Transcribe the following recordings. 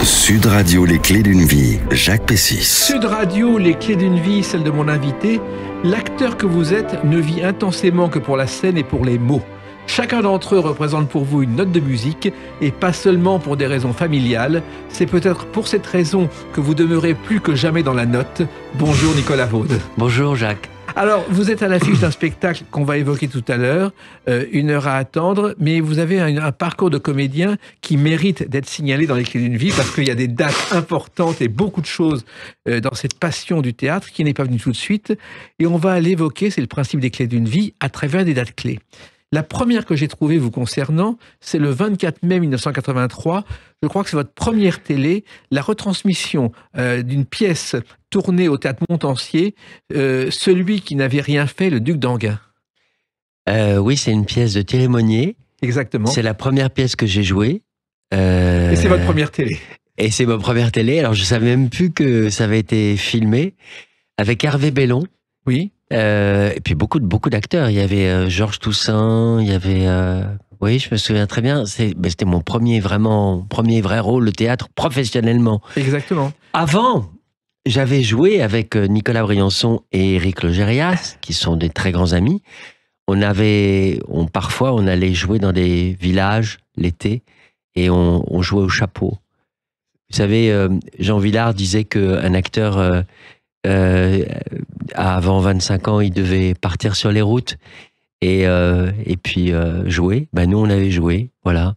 Sud Radio, les clés d'une vie, Jacques Pessis. Sud Radio, les clés d'une vie, celle de mon invité. L'acteur que vous êtes ne vit intensément que pour la scène et pour les mots. Chacun d'entre eux représente pour vous une note de musique, et pas seulement pour des raisons familiales. C'est peut-être pour cette raison que vous demeurez plus que jamais dans la note. Bonjour Nicolas Vaud. Bonjour Jacques. Alors, vous êtes à l'affiche d'un spectacle qu'on va évoquer tout à l'heure, 1 heure à attendre, mais vous avez un parcours de comédien qui mérite d'être signalé dans les clés d'une vie, parce qu'il y a des dates importantes et beaucoup de choses dans cette passion du théâtre qui n'est pas venue tout de suite. Et on va l'évoquer, c'est le principe des clés d'une vie, à travers des dates clés. La première que j'ai trouvée vous concernant, c'est le 24 mai 1983. Je crois que c'est votre première télé, la retransmission d'une pièce tournée au Théâtre Montansier, Celui qui n'avait rien fait, le Duc d'Enghien. Oui, c'est une pièce de Thierry Monnier. Exactement. C'est la première pièce que j'ai jouée. Et c'est votre première télé. Et c'est ma première télé. Alors, je savais même plus que ça avait été filmé avec Hervé Bellon. Oui. Et puis beaucoup d'acteurs. Il y avait Georges Toussaint, il y avait... oui, je me souviens très bien. C'était mon premier vrai rôle, le théâtre, professionnellement. Exactement. Avant, j'avais joué avec Nicolas Briançon et Éric Logérias, qui sont des très grands amis. Parfois, on allait jouer dans des villages l'été et on jouait au chapeau. Vous savez, Jean Vilar disait qu'un acteur... avant 25 ans, il devait partir sur les routes et puis jouer. Ben, nous, on avait joué, voilà.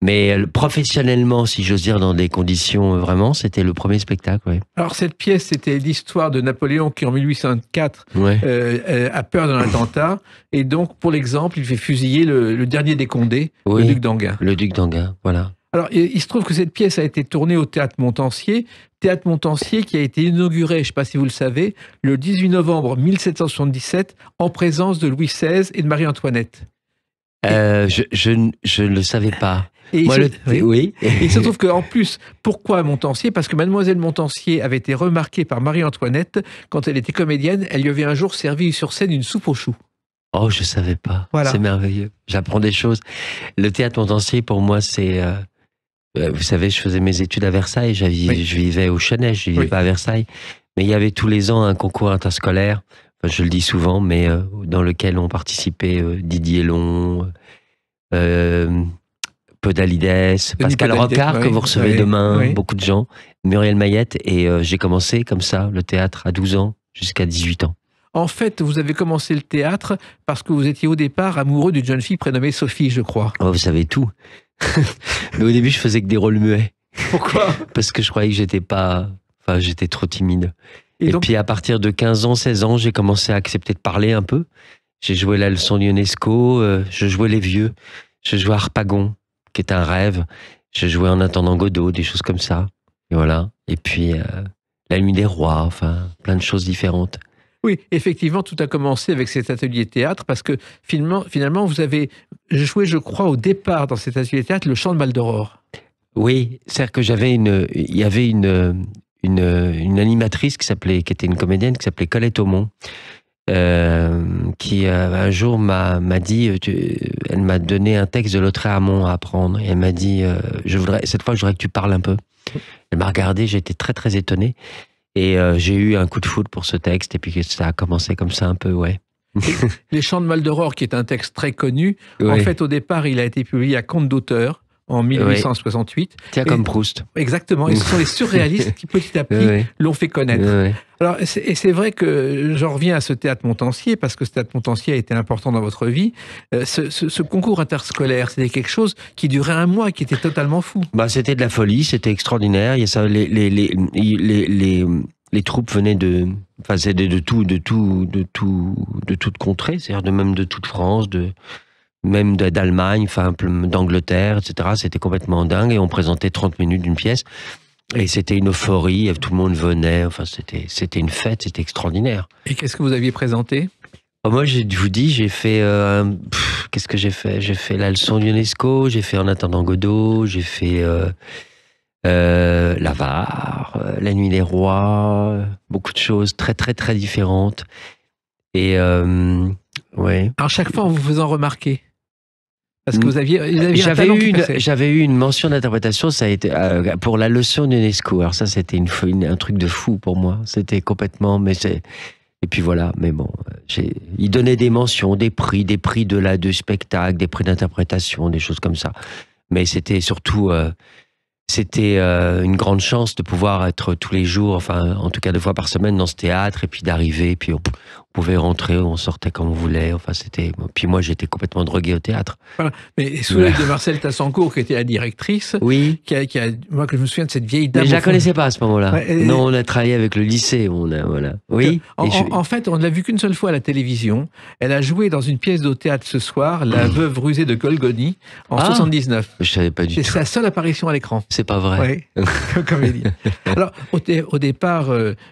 Mais professionnellement, si j'ose dire, dans des conditions vraiment, c'était le premier spectacle. Ouais. Alors, cette pièce, c'était l'histoire de Napoléon qui, en 1804, a peur d'un attentat. Et donc, pour l'exemple, il fait fusiller le dernier des Condés, le Duc d'Enghien. Le Duc d'Enghien, voilà. Alors, il se trouve que cette pièce a été tournée au Théâtre Montansier qui a été inauguré, je ne sais pas si vous le savez, le 18 novembre 1777, en présence de Louis XVI et de Marie-Antoinette. Je ne le savais pas. Oui. Et il se trouve qu'en plus, pourquoi Montansier? Parce que Mademoiselle Montansier avait été remarquée par Marie-Antoinette quand elle était comédienne. Elle lui avait un jour servi sur scène une soupe aux choux. Oh, je ne savais pas. Voilà. C'est merveilleux. J'apprends des choses. Le Théâtre Montansier, pour moi, c'est... vous savez, je faisais mes études à Versailles, je vivais au Chênay, je vivais pas à Versailles, mais il y avait tous les ans un concours interscolaire, enfin, je le dis souvent, mais dans lequel ont participé Didier Long, Podalides, Pascal Rocard, que vous recevez demain, beaucoup de gens, Muriel Mayette, et j'ai commencé comme ça, le théâtre, à 12 ans, jusqu'à 18 ans. En fait, vous avez commencé le théâtre parce que vous étiez au départ amoureux d'une jeune fille prénommée Sophie, je crois. Oh, vous savez tout. Mais au début, je faisais que des rôles muets. Pourquoi? Parce que je croyais que j'étais trop timide. Et puis à partir de 15 ans, 16 ans, j'ai commencé à accepter de parler un peu. J'ai joué la leçon d'Ionesco, je jouais les vieux, je jouais Harpagon, qui est un rêve. Je jouais En attendant Godot, des choses comme ça. Et voilà. Et puis La nuit des rois, enfin, plein de choses différentes. Oui, effectivement, tout a commencé avec cet atelier théâtre parce que finalement, vous avez joué, je crois, au départ dans cet atelier théâtre, le Chant de Maldoror. Oui, c'est-à-dire que il y avait une animatrice qui était une comédienne qui s'appelait Colette Aumont, qui un jour m'a dit, elle m'a donné un texte de Lautréamont à apprendre et elle m'a dit, cette fois, je voudrais que tu parles un peu. Elle m'a regardé, j'ai été très très étonné. Et j'ai eu un coup de foudre pour ce texte, et puis ça a commencé comme ça un peu, ouais. Les Chants de Maldoror, qui est un texte très connu, en fait, au départ, il a été publié à compte d'auteur en 1868. Tiens, comme Proust. Exactement, et ce sont les surréalistes qui, petit à petit, l'ont fait connaître. Alors, c'est vrai que j'en reviens à ce Théâtre Montansier, parce que ce Théâtre Montansier a été important dans votre vie. Ce concours interscolaire, c'était quelque chose qui durait 1 mois, qui était totalement fou. Bah, c'était de la folie, c'était extraordinaire. Il y a ça, les troupes venaient de toute contrée, c'est-à-dire même de toute France, même d'Allemagne, enfin, d'Angleterre, etc. C'était complètement dingue, et on présentait 30 minutes d'une pièce. Et c'était une euphorie, et tout le monde venait, enfin, c'était une fête, c'était extraordinaire. Et qu'est-ce que vous aviez présenté? Moi, je vous dis, j'ai fait... qu'est-ce que j'ai fait? J'ai fait la leçon d'Ionesco, j'ai fait En attendant Godot, j'ai fait l'Avare, La nuit des rois, beaucoup de choses très, très, très différentes. Et ouais. Alors, chaque fois, en vous faisant remarquer. Parce que vous aviez un talent qui passait. J'avais eu une mention d'interprétation, ça a été pour la leçon d'UNESCO. Alors ça, c'était un truc de fou pour moi. C'était complètement... Et puis voilà, mais bon, il donnait des mentions, des prix de spectacle, des prix d'interprétation, des choses comme ça. Mais c'était surtout... C'était une grande chance de pouvoir être tous les jours, enfin, en tout cas 2 fois par semaine dans ce théâtre, et puis d'arriver, puis on pouvait rentrer, on sortait quand on voulait. Enfin, c'était. Puis moi, j'étais complètement drogué au théâtre. Voilà. Mais sous l'œil de Marcel Tassancourt, qui était la directrice, oui, moi, que je me souviens de cette vieille dame. Mais je la connaissais pas à ce moment-là. Ouais, non, on a travaillé avec le lycée, voilà. Oui. En fait, on ne l'a vue qu'une seule fois à la télévision. Elle a joué dans une pièce de théâtre ce soir, La Veuve rusée de Golgoni, en 79. Je savais pas du tout. C'est sa seule apparition à l'écran. C'est pas vrai. Oui, comédie. Alors, au départ,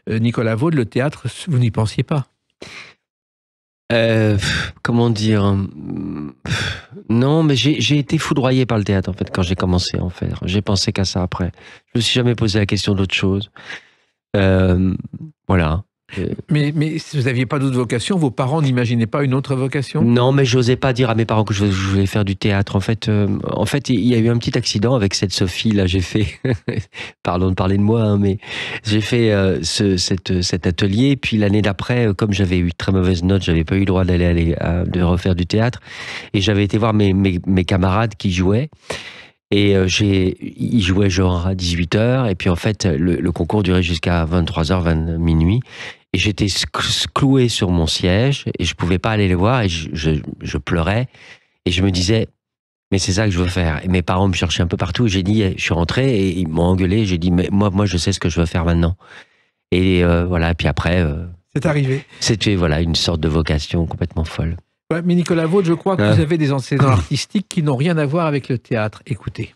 Nicolas Vaud, le théâtre, vous n'y pensiez pas? Comment dire? Non, mais j'ai été foudroyé par le théâtre, en fait, quand j'ai commencé à en faire. J'ai pensé qu'à ça après. Je me suis jamais posé la question d'autre chose. Voilà. Mais vous n'aviez pas d'autre vocation? Vos parents n'imaginaient pas une autre vocation? Non, mais j'osais pas dire à mes parents que je voulais faire du théâtre. En fait, il y a eu un petit accident avec cette Sophie. Là, j'ai fait... Pardon de parler de moi, hein, mais j'ai fait cet atelier. Puis l'année d'après, comme j'avais eu très mauvaise note, j'avais pas eu le droit de refaire du théâtre. Et j'avais été voir mes camarades qui jouaient. Et ils jouaient genre à 18h. Et puis en fait, le concours durait jusqu'à 23h, minuit. Et j'étais cloué sur mon siège et je pouvais pas aller les voir et je pleurais. Et je me disais, mais c'est ça que je veux faire. Et mes parents me cherchaient un peu partout. J'ai dit, je suis rentré et ils m'ont engueulé. J'ai dit, mais moi, je sais ce que je veux faire maintenant. Et voilà. Puis après, c'est arrivé. C'était une sorte de vocation complètement folle. Ouais, mais Nicolas Vaud, je crois que vous avez des antécédents artistiques qui n'ont rien à voir avec le théâtre. Écoutez.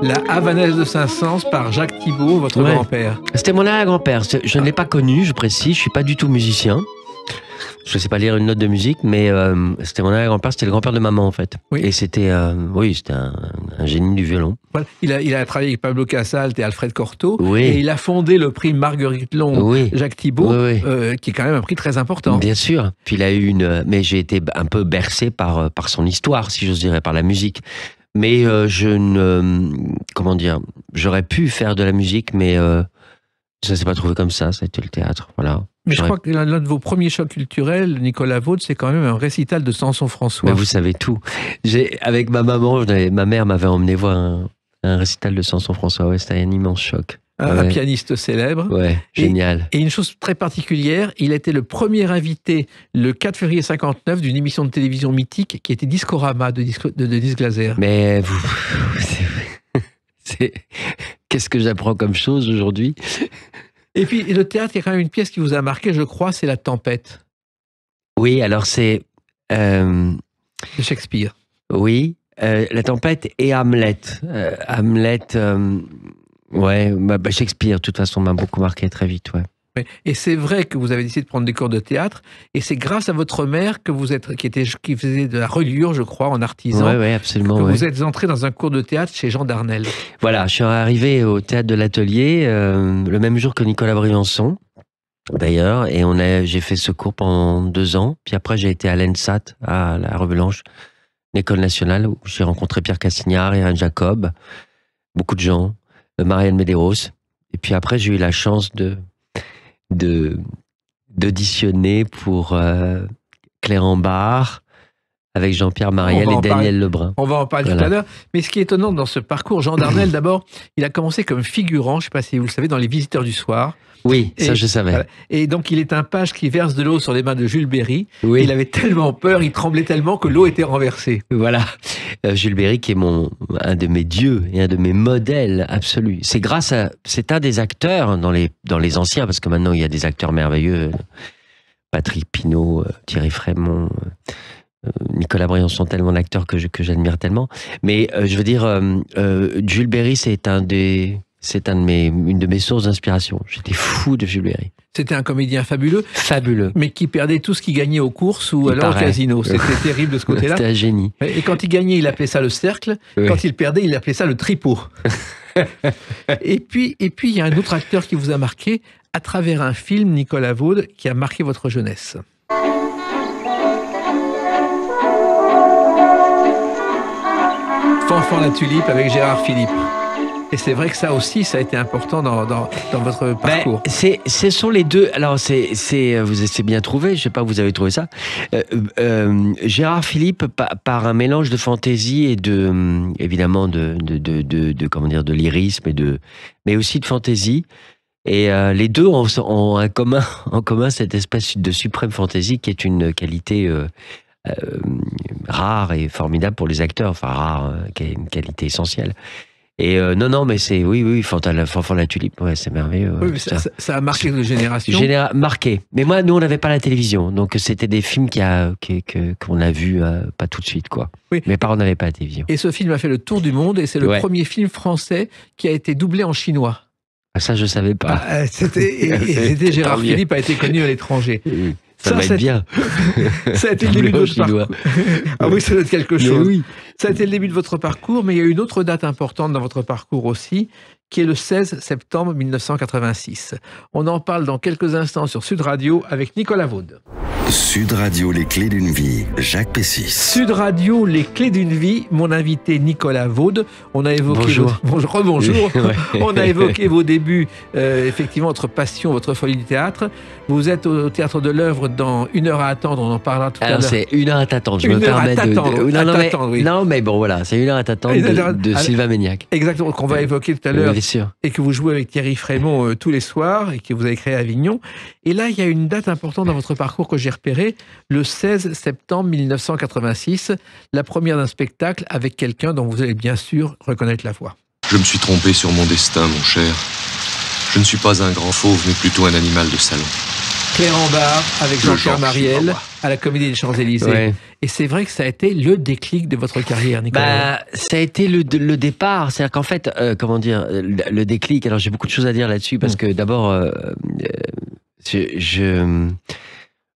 La Havanaise de Saint-Saëns par Jacques Thibault, votre grand-père. C'était mon arrière-grand-père. Je ne l'ai pas connu, je précise. Je suis pas du tout musicien. Je ne sais pas lire une note de musique, mais c'était mon arrière-grand-père. C'était le grand-père de maman, en fait. Oui. Et c'était, c'était un génie du violon. Voilà. Il a travaillé avec Pablo Casals et Alfred Cortot. Oui. Et il a fondé le prix Marguerite Long, Jacques Thibault, qui est quand même un prix très important. Bien sûr. Puis il a eu mais j'ai été un peu bercé par son histoire, si j'ose dire, par la musique. Mais comment dire, j'aurais pu faire de la musique, mais ça s'est pas trouvé comme ça. Ça a été le théâtre, voilà. Mais je crois que l'un de vos premiers chocs culturels, Nicolas Vaud, c'est quand même un récital de Samson-François. Mais vous savez tout. Avec ma maman, ma mère m'avait emmené voir un récital de Samson-François. Ouais, c'était un immense choc. Un pianiste célèbre. Ouais, génial. Et une chose très particulière, il a été le premier invité le 4 février 59 d'une émission de télévision mythique qui était Discorama de Denis Glaser. Mais qu'est-ce que j'apprends comme chose aujourd'hui? Et puis le théâtre, il y a quand même une pièce qui vous a marqué, je crois, c'est La Tempête. Oui, alors c'est... de Shakespeare. Oui, La Tempête et Hamlet. Hamlet... Shakespeare, de toute façon, m'a beaucoup marqué très vite, ouais. Et c'est vrai que vous avez décidé de prendre des cours de théâtre, et c'est grâce à votre mère que qui faisait de la reliure, je crois, en artisan. Oui, absolument. Que vous êtes entré dans un cours de théâtre chez Jean Darnel. Voilà, je suis arrivé au théâtre de l'Atelier le même jour que Nicolas Briançon, d'ailleurs, et j'ai fait ce cours pendant 2 ans. Puis après, j'ai été à l'ENSAT, à la Rue Blanche, l'école nationale, où j'ai rencontré Pierre Cassignard, Irène Jacob, beaucoup de gens, Marianne Medeiros. Et puis après, j'ai eu la chance d'auditionner pour Claire Ambar avec Jean-Pierre Mariel et Daniel Lebrun. On va en parler tout à l'heure. Mais ce qui est étonnant dans ce parcours, Jean Darnel, d'abord, il a commencé comme figurant, je ne sais pas si vous le savez, dans Les Visiteurs du Soir. Oui, ça je savais. Voilà. Et donc il est un page qui verse de l'eau sur les mains de Jules Berry. Oui. Il avait tellement peur, il tremblait tellement que l'eau était renversée. Voilà. Jules Berry qui est un de mes dieux et un de mes modèles absolus. C'est un des acteurs dans les anciens, parce que maintenant il y a des acteurs merveilleux. Patrick Pinot, Thierry Frémont, Nicolas Briançon, tellement d'acteurs que j'admire tellement. Mais je veux dire, Jules Berry, c'est une de mes sources d'inspiration. J'étais fou de Jules Berry. C'était un comédien fabuleux. Fabuleux. Mais qui perdait tout ce qu'il gagnait aux courses ou alors au casino. C'était terrible de ce côté-là. C'était un génie. Et quand il gagnait, il appelait ça le cercle. Oui. Quand il perdait, il appelait ça le tripot. Et puis, il y a un autre acteur qui vous a marqué à travers un film, Nicolas Vaud, qui a marqué votre jeunesse. Fanfan la tulipe avec Gérard Philippe. Et c'est vrai que ça aussi, ça a été important dans votre parcours. Ce sont les deux. Alors, vous avez bien trouvé. Je sais pas, vous avez trouvé ça. Gérard Philippe, par un mélange de fantaisie et évidemment comment dire, de lyrisme mais aussi de fantaisie. Et les deux ont en commun cette espèce de suprême fantaisie qui est une qualité rare et formidable pour les acteurs. Enfin, rare, qui est une qualité essentielle. Et non, mais c'est oui, Fanfan la tulipe, ouais, c'est merveilleux. Oui, mais ça a marqué de génération. Marqué. Mais moi, nous, on n'avait pas la télévision, donc c'était des films qu'on a vus pas tout de suite, quoi. Oui. Mes parents n'avaient pas la télévision. Et ce film a fait le tour du monde, et c'est le premier film français qui a été doublé en chinois. Ça, je savais pas. Gérard Philippe a été connu à l'étranger. Ça va être bien. Ça a été le début de votre parcours. Ah oui, ça doit être quelque chose. Oui. Ça a été le début de votre parcours, mais il y a une autre date importante dans votre parcours aussi, qui est le 16 septembre 1986. On en parle dans quelques instants sur Sud Radio avec Nicolas Vaud. Sud Radio, les clés d'une vie, Jacques Pessis. Sud Radio, les clés d'une vie, mon invité Nicolas Vaud. On a évoqué Bonjour. On a évoqué vos débuts, effectivement, votre passion, votre folie du théâtre. Vous êtes au Théâtre de l'Œuvre dans Une heure à attendre, on en parlera tout à l'heure. C'est Une heure à t'attendre, je me permets de... Non, mais bon, voilà, c'est Une heure à t'attendre de Sylvain Méniac. Exactement, qu'on va évoquer tout à l'heure. Et que vous jouez avec Thierry Frémont tous les soirs et que vous avez créé à Avignon. Et là, il y a une date importante dans votre parcours que j'ai repérée, le 16 septembre 1986, la première d'un spectacle avec quelqu'un dont vous allez bien sûr reconnaître la voix. Je me suis trompé sur mon destin, mon cher. Je ne suis pas un grand fauve, mais plutôt un animal de salon. Claire Ambard avec Jean-Pierre Mariel à la Comédie des Champs-Élysées. Ouais. Et c'est vrai que ça a été le déclic de votre carrière, Nicolas. Ça a été le départ. C'est-à-dire qu'en fait, le déclic, alors j'ai beaucoup de choses à dire là-dessus, parce que d'abord,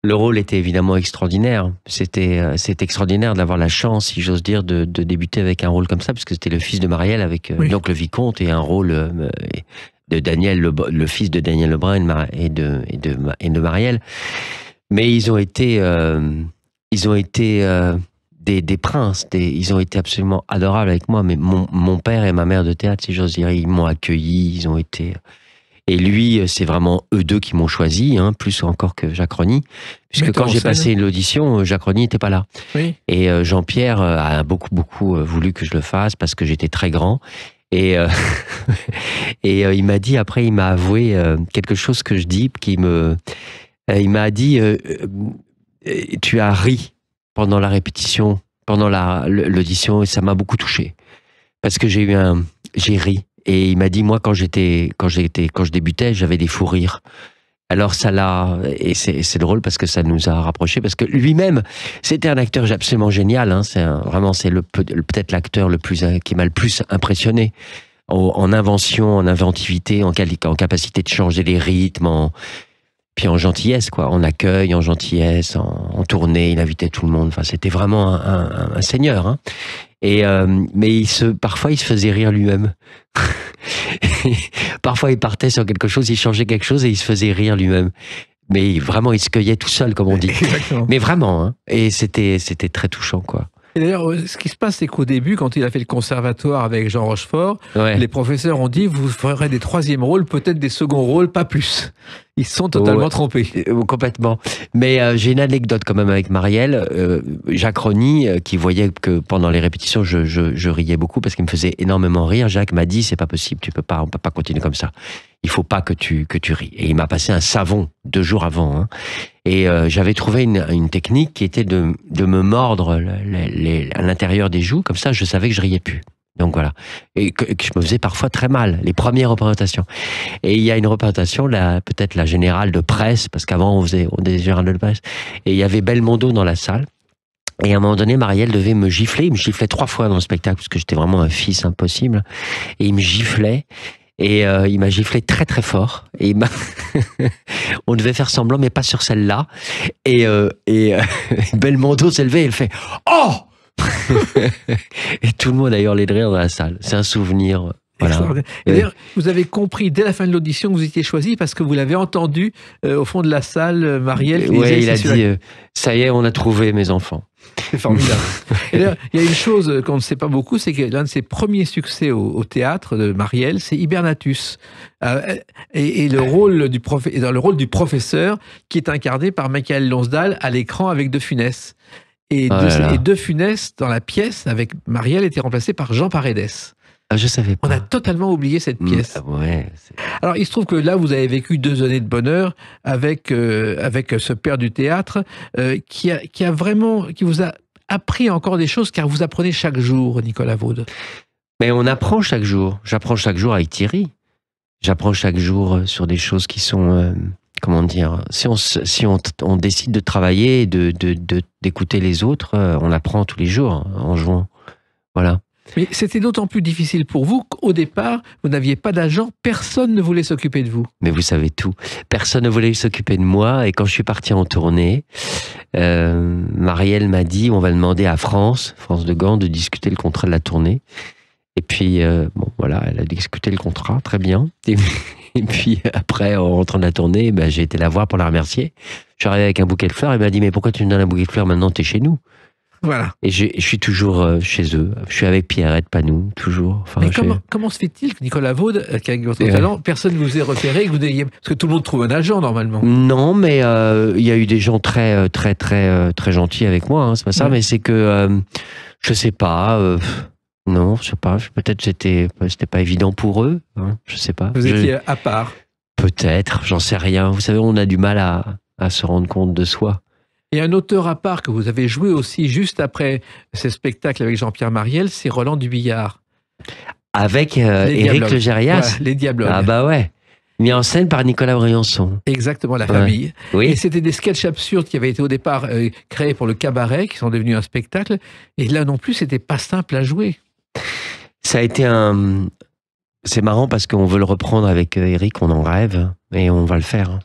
le rôle était évidemment extraordinaire. C'était extraordinaire d'avoir la chance, si j'ose dire, de débuter avec un rôle comme ça, parce que c'était le fils de Marielle avec donc le vicomte et un rôle de Daniel, le fils de Daniel Lebrun et de Marielle. Mais ils ont été des princes, ils ont été absolument adorables avec moi. Mais mon père et ma mère de théâtre, si j'ose dire, ils m'ont accueilli, ils ont été... Et lui, c'est vraiment eux deux qui m'ont choisi, plus encore que Jacques Rony. Puisque quand j'ai passé l'audition, Jacques Rony n'était pas là. Oui. Et Jean-Pierre a beaucoup voulu que je le fasse parce que j'étais très grand. Et il m'a dit, après, il m'a avoué quelque chose que je dis, il m'a dit, tu as ri pendant la répétition, pendant l'audition, et ça m'a beaucoup touché. Parce que j'ai ri. Et il m'a dit, moi, quand je débutais, j'avais des fous rires. Alors et c'est drôle parce que ça nous a rapprochés, parce que lui-même, c'était un acteur absolument génial. C'est peut-être l'acteur qui m'a le plus impressionné en invention, en inventivité, en capacité de changer les rythmes, puis en gentillesse, quoi, en accueil, en gentillesse, en tournée, il invitait tout le monde. Enfin, c'était vraiment un seigneur. Mais parfois, il se faisait rire lui-même. Parfois, il partait sur quelque chose, il changeait quelque chose et il se faisait rire lui-même. Mais vraiment, il se cueillait tout seul, comme on dit. Exactement. Mais vraiment, et c'était très touchant, quoi. Et d'ailleurs, ce qui se passe, c'est qu'au début, quand il a fait le conservatoire avec Jean Rochefort, les professeurs ont dit, vous ferez des troisièmes rôles, peut-être des seconds rôles, pas plus. Ils se sont totalement trompés. Complètement. Mais j'ai une anecdote quand même avec Marielle. Jacques Rony, qui voyait que pendant les répétitions, je riais beaucoup parce qu'il me faisait énormément rire. Jacques m'a dit, c'est pas possible, on peut pas continuer comme ça. Il faut pas que tu ris. Et il m'a passé un savon 2 jours avant. Et j'avais trouvé une technique qui était de me mordre à l'intérieur des joues, comme ça je savais que je riais plus. Donc voilà. Et que je me faisais parfois très mal, les premières représentations. Et il y a une représentation, peut-être la générale de presse, parce qu'avant on faisait des générales de presse, et il y avait Belmondo dans la salle. Et à un moment donné, Marielle devait me gifler. Il me giflait 3 fois dans le spectacle, parce que j'étais vraiment un fils impossible. Et il me giflait. Et il m'a giflé très très fort. Et on devait faire semblant, mais pas sur celle-là. Et Belmondo s'est levé et il fait « Oh !» Et tout le monde a hurlé de rire dans la salle. C'est un souvenir Voilà. Et d'ailleurs, vous avez compris dès la fin de l'audition que vous étiez choisi parce que vous l'avez entendu au fond de la salle, Marielle. Oui, il a dit ça y est, on a trouvé mes enfants. C'est formidable. Et d'ailleurs, il y a une chose qu'on ne sait pas beaucoup, c'est que l'un de ses premiers succès au théâtre de Marielle, c'est Hibernatus. Et le rôle dans le rôle du professeur qui est incarné par Michael Lonsdale à l'écran avec De Funès. Et De Funès, dans la pièce, avec Marielle, était remplacé par Jean Paredes. Ah, je savais pas. On a totalement oublié cette pièce. Ouais. Alors, il se trouve que là, vous avez vécu 2 années de bonheur avec ce père du théâtre qui vous a appris encore des choses, car vous apprenez chaque jour, Nicolas Vaud. Mais on apprend chaque jour. J'apprends chaque jour avec Thierry. J'apprends chaque jour sur des choses qui sont... comment dire, si on décide de travailler et d'écouter les autres, on apprend tous les jours en jouant. Voilà. Mais c'était d'autant plus difficile pour vous qu'au départ, vous n'aviez pas d'agent, personne ne voulait s'occuper de vous. Mais vous savez tout. Personne ne voulait s'occuper de moi. Et quand je suis parti en tournée, Marielle m'a dit, on va demander à France de Gand, de discuter le contrat de la tournée. Et puis, bon, voilà, elle a discuté le contrat, très bien. Et puis après, en rentrant de la tournée, j'ai été la voir pour la remercier. Je suis arrivé avec un bouquet de fleurs. Elle m'a dit, mais pourquoi tu me donnes un bouquet de fleurs maintenant, t'es chez nous? Voilà. Et je suis toujours chez eux. Je suis avec Pierrette Panou, toujours. Enfin, mais comment se fait-il que Nicolas Vaud, qu'avec votre talent, personne ne vous ait repéré, parce que tout le monde trouve un agent normalement? Non, mais il y a eu des gens très gentils avec moi. Hein, c'est pas ça, mais c'est que je sais pas. Non, je sais pas. Peut-être c'était pas évident pour eux. Hein, je sais pas. Vous étiez à part. Peut-être, j'en sais rien. Vous savez, on a du mal à se rendre compte de soi. Et un auteur à part que vous avez joué aussi juste après ces spectacles avec Jean-Pierre Marielle, c'est Roland Dubillard. Avec Éric Legérias. Voilà, Les Diablogues. Ah bah ouais. Mis en scène par Nicolas Briançon. Exactement, la famille. Oui. Et c'était des sketchs absurdes qui avaient été au départ créés pour le cabaret, qui sont devenus un spectacle. Et là non plus, c'était pas simple à jouer. Ça a été C'est marrant parce qu'on veut le reprendre avec Éric, on en rêve, et on va le faire.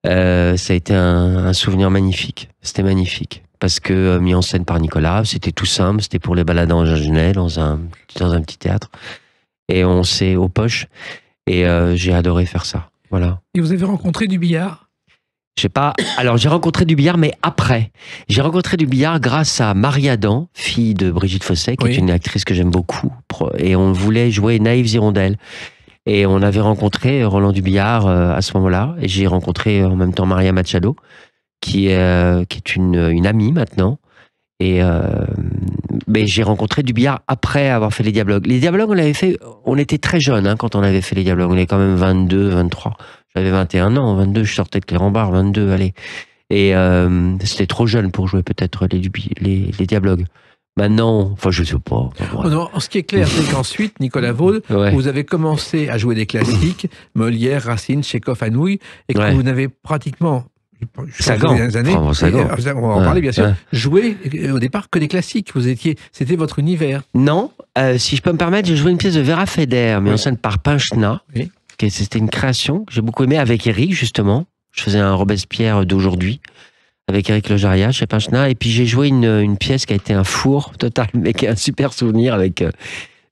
Ça a été un souvenir magnifique. C'était magnifique. Parce que mis en scène par Nicolas, c'était tout simple, c'était pour les baladins en Gingenais, dans un petit théâtre. Et on s'est aux poches. Et j'ai adoré faire ça. Voilà. Et vous avez rencontré Dubillard? Je sais pas. Alors, j'ai rencontré Dubillard, mais après. J'ai rencontré Dubillard grâce à Marie Adam, fille de Brigitte Fossey, qui est une actrice que j'aime beaucoup. Et on voulait jouer Naïves Hirondelles. Et on avait rencontré Roland Dubillard à ce moment-là. Et j'ai rencontré en même temps Maria Machado, qui est une amie maintenant. Et mais j'ai rencontré Dubillard après avoir fait Les Diablogues. Les Diablogues, on l'avait fait, on était très jeunes quand on avait fait Les Diablogues. On avait quand même 22, 23. J'avais 21 ans, 22, je sortais de Clérambar, 22, allez. Et c'était trop jeune pour jouer peut-être les Diablogues. Maintenant, enfin je sais pas. Non, ce qui est clair, c'est qu'ensuite, Nicolas Vaud, vous avez commencé à jouer des classiques, Molière, Racine, Tchekhov, Anouilh, et que vous n'avez pratiquement... Sagan, on va en parler bien sûr. Jouer au départ que des classiques. C'était votre univers. Non, si je peux me permettre, j'ai joué une pièce de Vera Feder, mais en scène par Pinchna. Oui. C'était une création que j'ai beaucoup aimée avec Éric justement. Je faisais un Robespierre d'aujourd'hui avec Éric Legérias chez Pinchna, et puis j'ai joué une pièce qui a été un four total, mais qui est un super souvenir avec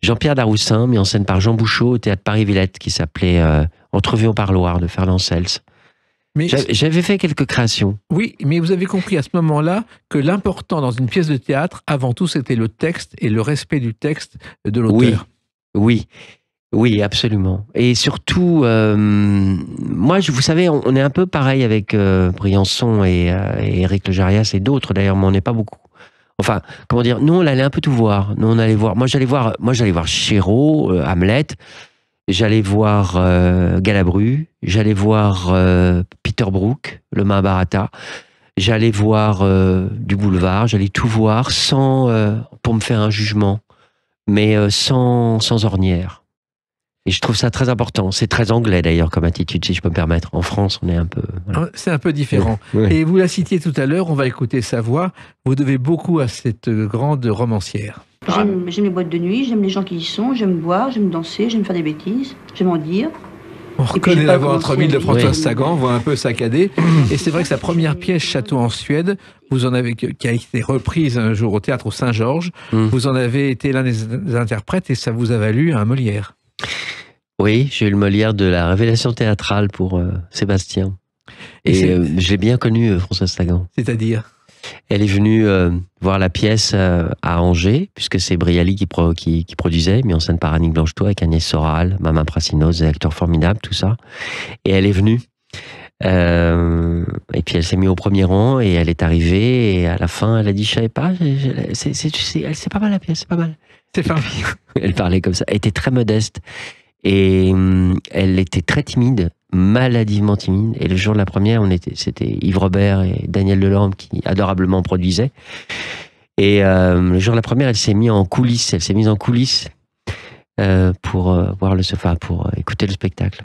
Jean-Pierre Daroussin, mis en scène par Jean Bouchot au théâtre Paris-Villette, qui s'appelait Entrevue au parloir de Fernand Sels. J'avais fait quelques créations. Oui, mais vous avez compris à ce moment-là que l'important dans une pièce de théâtre, avant tout, c'était le texte et le respect du texte de l'auteur. Oui, absolument. Et surtout, moi, vous savez, on est un peu pareil avec Briançon et Éric Legérias et d'autres d'ailleurs, mais on n'est pas beaucoup. Enfin, comment dire, nous, on allait un peu tout voir. Nous, on allait voir. Moi, j'allais voir Chéreau, Hamlet. J'allais voir Galabru, j'allais voir Peter Brook, le Mahabharata, j'allais voir du boulevard, j'allais tout voir pour me faire un jugement, mais sans ornière. Et je trouve ça très important. C'est très anglais d'ailleurs comme attitude, si je peux me permettre. En France, on est un peu... Voilà. C'est un peu différent. Oui. Et vous la citiez tout à l'heure, on va écouter sa voix. Vous devez beaucoup à cette grande romancière. J'aime les boîtes de nuit, j'aime les gens qui y sont, j'aime boire, j'aime danser, j'aime faire des bêtises, j'aime en dire. On reconnaît la voix entre mille de Françoise Sagan, voix un peu saccadée. Et c'est vrai que sa première pièce, Château en Suède, qui a été reprise un jour au théâtre au Saint-Georges, vous en avez été l'un des interprètes et ça vous a valu un Molière. Oui, j'ai eu le Molière de la révélation théâtrale pour Sébastien. Et je l'ai bien connue, Françoise Sagan. C'est-à-dire? Elle est venue voir la pièce à Angers, puisque c'est Brialy qui produisait, mis en scène par Annick Blanchetot, avec Agnès Soral, Mama Prassinos, des acteurs formidables, tout ça. Et elle est venue. Et puis elle s'est mise au premier rang, et elle est arrivée, et à la fin, elle a dit, je savais pas, c'est pas mal la pièce, c'est pas mal. C'est pas Elle parlait comme ça. Elle était très modeste. Et elle était très timide, maladivement timide. Et le jour de la première, c'était Yves Robert et Daniel Delorme qui adorablement produisaient. Et le jour de la première, elle s'est mise en coulisses. Elle s'est mise en coulisses pour pour écouter le spectacle.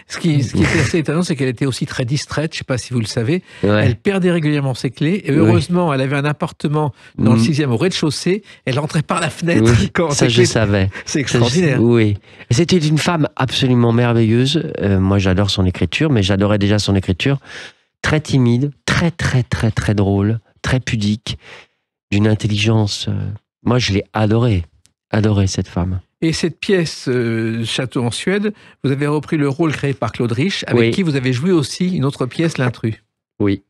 Ce qui était assez étonnant, c'est qu'elle était aussi très distraite, je ne sais pas si vous le savez. Ouais. Elle perdait régulièrement ses clés. Et heureusement, elle avait un appartement dans le 6e au rez-de-chaussée. Elle entrait par la fenêtre. Oui, quand ça, je savais. C'est extraordinaire. Oui. C'était une femme absolument merveilleuse. Moi, j'adore son écriture, mais j'adorais déjà son écriture. Très timide, très, très, très, très drôle, très pudique, d'une intelligence. Moi, je l'ai adorée. Adorée, cette femme. Et cette pièce, Château en Suède, vous avez repris le rôle créé par Claude Rich, avec qui vous avez joué aussi une autre pièce, L'intrus. Oui.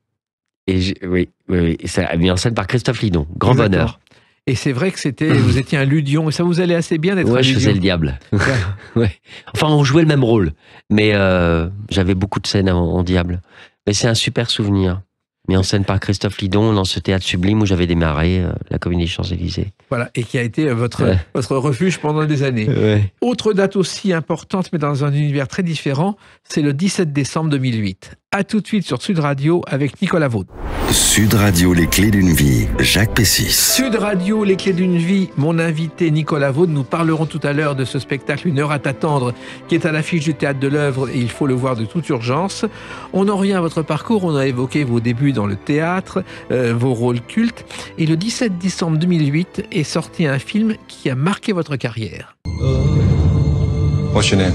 Oui. Et ça a mis en scène par Christophe Lidon. Grand Exactement. bonheur. Et c'est vrai que vous étiez un Ludion, et ça vous allait assez bien d'être un Ouais, je Ludion. faisais le diable. Ouais. Enfin, on jouait le même rôle, mais j'avais beaucoup de scènes en diable. Mais c'est un super souvenir. Mis en scène par Christophe Lidon dans ce théâtre sublime où j'avais démarré, la Comédie des Champs-Élysées. Voilà, et qui a été votre refuge pendant des années. Ouais. Autre date aussi importante, mais dans un univers très différent, c'est le 17 décembre 2008. À tout de suite sur Sud Radio avec Nicolas Vaud. Sud Radio, les clés d'une vie, Jacques Pessis. Sud Radio, les clés d'une vie, mon invité Nicolas Vaud. Nous parlerons tout à l'heure de ce spectacle Une heure à t'attendre, qui est à l'affiche du Théâtre de l'Œuvre, et il faut le voir de toute urgence. On en revient à votre parcours, on a évoqué vos débuts dans le théâtre, vos rôles cultes, et le 17 décembre 2008 est sorti un film qui a marqué votre carrière. What's your name?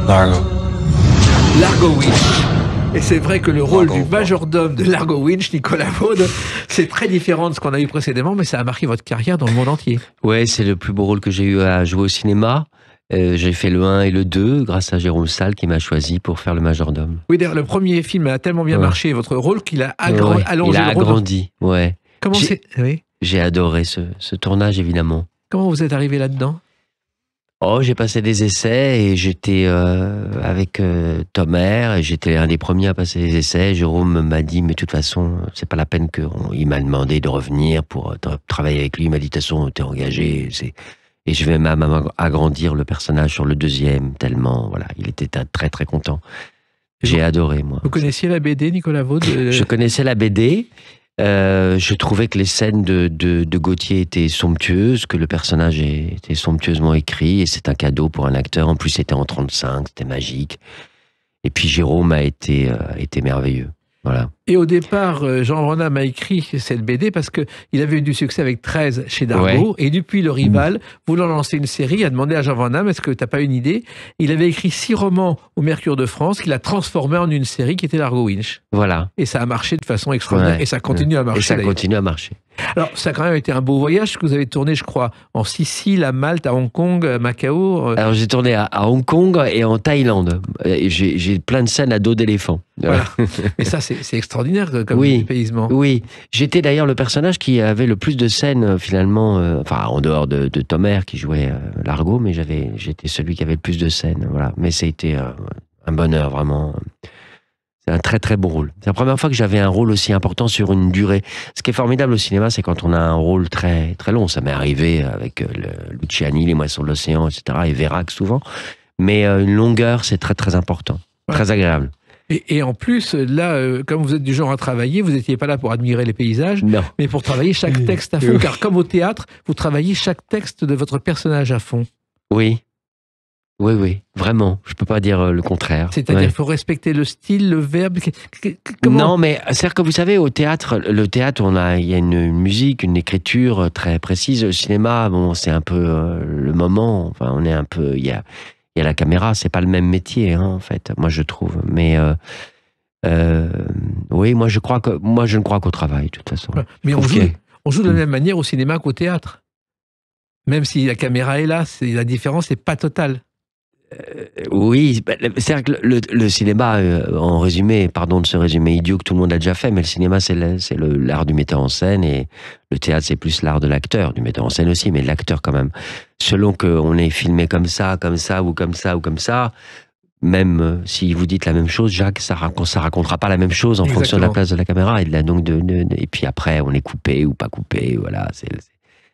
Largo. Largo Winch. Et c'est vrai que le rôle Largo. du majordome de Largo Winch, Nicolas Vaud, c'est très différent de ce qu'on a eu précédemment, mais ça a marqué votre carrière dans le monde entier. Ouais, c'est le plus beau rôle que j'ai eu à jouer au cinéma. J'ai fait le 1 et le 2 grâce à Jérôme Salle qui m'a choisi pour faire le majordome. Oui, d'ailleurs, le premier film a tellement bien marché, votre rôle, qu'il a allongé il a le rôle. agrandi, ouais. Comment oui. J'ai adoré ce tournage, évidemment. Comment vous êtes arrivé là-dedans? Oh, j'ai passé des essais et j'étais avec Tomer et j'étais un des premiers à passer les essais. Jérôme m'a dit, mais de toute façon, c'est pas la peine il m'a demandé de revenir pour travailler avec lui. Il m'a dit, de toute façon, t'es engagé. Et je vais même agrandir le personnage sur le deuxième, tellement, voilà, il était très très content. J'ai adoré, moi. Vous connaissiez la BD, Nicolas Vaud? Je connaissais la BD. Je trouvais que les scènes de Gauthier étaient somptueuses, que le personnage était somptueusement écrit, et c'est un cadeau pour un acteur. En plus, c'était en 35, c'était magique. Et puis Jérôme a été merveilleux. Voilà. Et au départ, Jean Van a écrit cette BD parce qu'il avait eu du succès avec 13 chez Dargaud. Ouais. Et depuis Le Rival, voulant lancer une série, il a demandé à Jean Van Damme, est-ce que tu n'as pas une idée? Il avait écrit 6 romans au Mercure de France qu'il a transformé en une série qui était Largo Winch. Voilà. Et ça a marché de façon extraordinaire. Ouais. Et ça continue à marcher. Et ça continue à marcher. Alors, ça a quand même été un beau voyage que vous avez tourné, je crois, en Sicile, à Malte, à Hong Kong, à Macao. Alors, j'ai tourné à Hong Kong et en Thaïlande. J'ai plein de scènes à dos d'éléphant. Voilà. Et ça, c'est extraordinaire comme dépaysement. Oui. J'étais d'ailleurs le personnage qui avait le plus de scènes, finalement, enfin, en dehors de Tomer, qui jouait Largo, mais j'étais celui qui avait le plus de scènes. Voilà. Mais ça a été un bonheur, vraiment. C'est un très très beau rôle. C'est la première fois que j'avais un rôle aussi important sur une durée. Ce qui est formidable au cinéma, c'est quand on a un rôle très très long. Ça m'est arrivé avec Luciani, Les Moissons de l'Océan, etc. et Vérac souvent. Mais une longueur, c'est très très important. Ouais. Très agréable. Et en plus, là, comme vous êtes du genre à travailler, vous n'étiez pas là pour admirer les paysages, non, mais pour travailler chaque texte à fond. Car comme au théâtre, vous travaillez chaque texte de votre personnage à fond. Oui. Oui, vraiment. Je peux pas dire le contraire. C'est-à-dire qu'il faut respecter le style, le verbe. Non, mais c'est-à-dire que vous savez, au théâtre, il y a une musique, une écriture très précise. Au cinéma, bon, c'est un peu le moment. Enfin, on est un peu. Il y a la caméra. C'est pas le même métier, hein, en fait. Moi, je trouve. Mais oui, moi, je ne crois qu'au travail, de toute façon. Mais on joue de la même manière au cinéma qu'au théâtre. Même si la caméra est là, la différence n'est pas totale. Oui, c'est-à-dire que le cinéma, en résumé, pardon de ce résumé idiot que tout le monde a déjà fait, mais le cinéma, c'est l'art du metteur en scène, et le théâtre, c'est plus l'art de l'acteur, du metteur en scène aussi, mais de l'acteur quand même. Selon qu'on est filmé comme ça, ou comme ça, ou comme ça, même si vous dites la même chose, Jacques, ça racontera pas la même chose en fonction de la place de la caméra, et puis après, on est coupé ou pas coupé, voilà,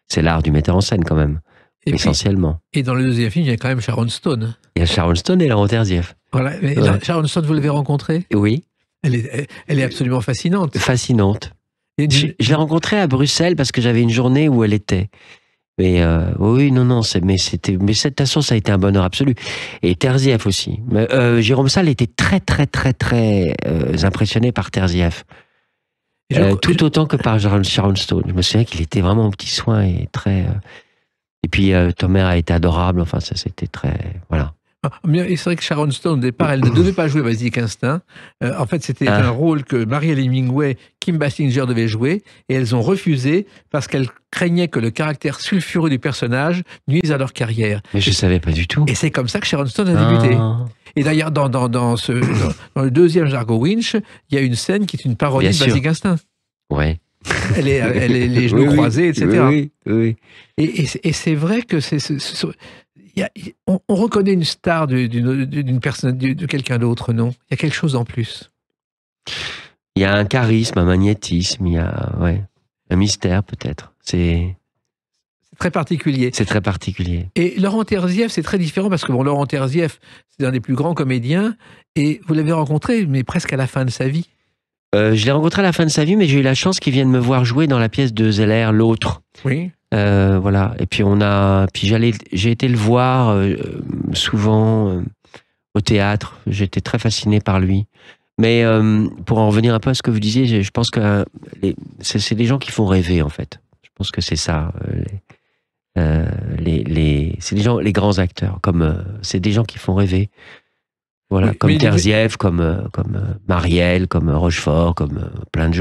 c'est l'art du metteur en scène quand même. Et essentiellement. Et dans le deuxième film, il y a quand même Sharon Stone. Il y a Sharon Stone et Laurent Terzieff. Voilà. Mais Sharon Stone, vous l'avez rencontrée? Oui. Elle est absolument fascinante. Fascinante. Je l'ai rencontrée à Bruxelles parce que j'avais une journée où elle était. Mais oui, non, mais de toute façon, ça a été un bonheur absolu. Et Terzieff aussi. Jérôme Salle était très, très, très, très impressionné par Terzieff. Tout autant que par Sharon Stone. Je me souviens qu'il était vraiment au petit soin et très... Et puis, Tomer a été adorable. Enfin, ça, c'était très... Voilà. Et c'est vrai que Sharon Stone, au départ, elle ne devait pas jouer Basic Instinct. En fait, c'était un rôle que Marielle Hemingway, Kim Basinger devaient jouer, et elles ont refusé parce qu'elles craignaient que le caractère sulfureux du personnage nuise à leur carrière. Mais je ne savais pas du tout. Et c'est comme ça que Sharon Stone a débuté. Et d'ailleurs, dans le deuxième Django Winch, il y a une scène qui est une parodie de Basic Instinct. Ouais. Elle est les genoux croisés, etc. Oui. Et c'est vrai que on reconnaît une star d'une personne, de quelqu'un d'autre, non? Il y a quelque chose en plus. Il y a un charisme, un magnétisme, il y a un mystère peut-être. C'est très particulier. C'est très particulier. Et Laurent Terzieff, c'est très différent parce que Laurent Terzieff, c'est un des plus grands comédiens et vous l'avez rencontré, mais presque à la fin de sa vie. Je l'ai rencontré à la fin de sa vie, mais j'ai eu la chance qu'il vienne me voir jouer dans la pièce de Zeller, L'Autre. Oui. Voilà. Et puis j'ai été le voir souvent au théâtre. J'étais très fasciné par lui. Mais pour en revenir un peu à ce que vous disiez, je pense que c'est des gens qui font rêver en fait. Je pense que c'est ça. C'est des gens, les grands acteurs. C'est des gens qui font rêver. Voilà, comme Terzieff, comme Marielle, comme Rochefort, comme plein de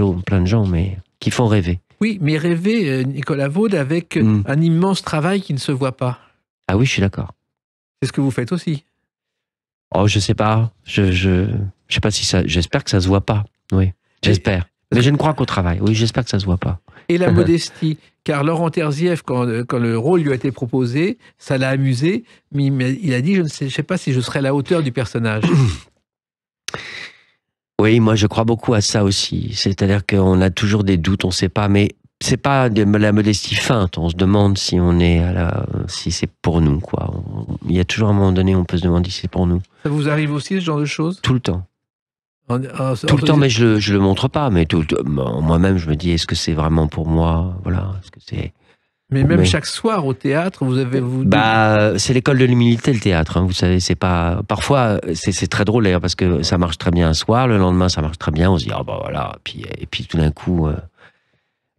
gens, mais qui font rêver. Oui, mais rêver, Nicolas Vaud, avec un immense travail qui ne se voit pas. Ah oui, je suis d'accord. C'est ce que vous faites aussi. Oh, je sais pas. Je sais pas si ça. J'espère que ça se voit pas. Oui, j'espère. Mais je ne crois qu'au travail. Oui, j'espère que ça se voit pas. Et la modestie, car Laurent Terzieff, quand le rôle lui a été proposé, ça l'a amusé, mais il a dit, je ne sais pas si je serai à la hauteur du personnage. Oui, moi je crois beaucoup à ça aussi. C'est-à-dire qu'on a toujours des doutes, on ne sait pas, mais c'est pas de la modestie feinte. On se demande si on est si c'est pour nous, quoi. Il y a toujours un moment donné, on peut se demander si c'est pour nous. Ça vous arrive aussi ce genre de choses? Tout le temps. Tout le temps, mais je le montre pas. Mais moi-même, je me dis, est-ce que c'est vraiment pour moi? Voilà. Est-ce que c'est? Mais même chaque soir au théâtre, c'est l'école de l'humilité, le théâtre. Hein, vous savez, c'est pas. Parfois, c'est très drôle d'ailleurs parce que ça marche très bien un soir, le lendemain ça marche très bien. On se dit voilà. Et puis tout d'un coup,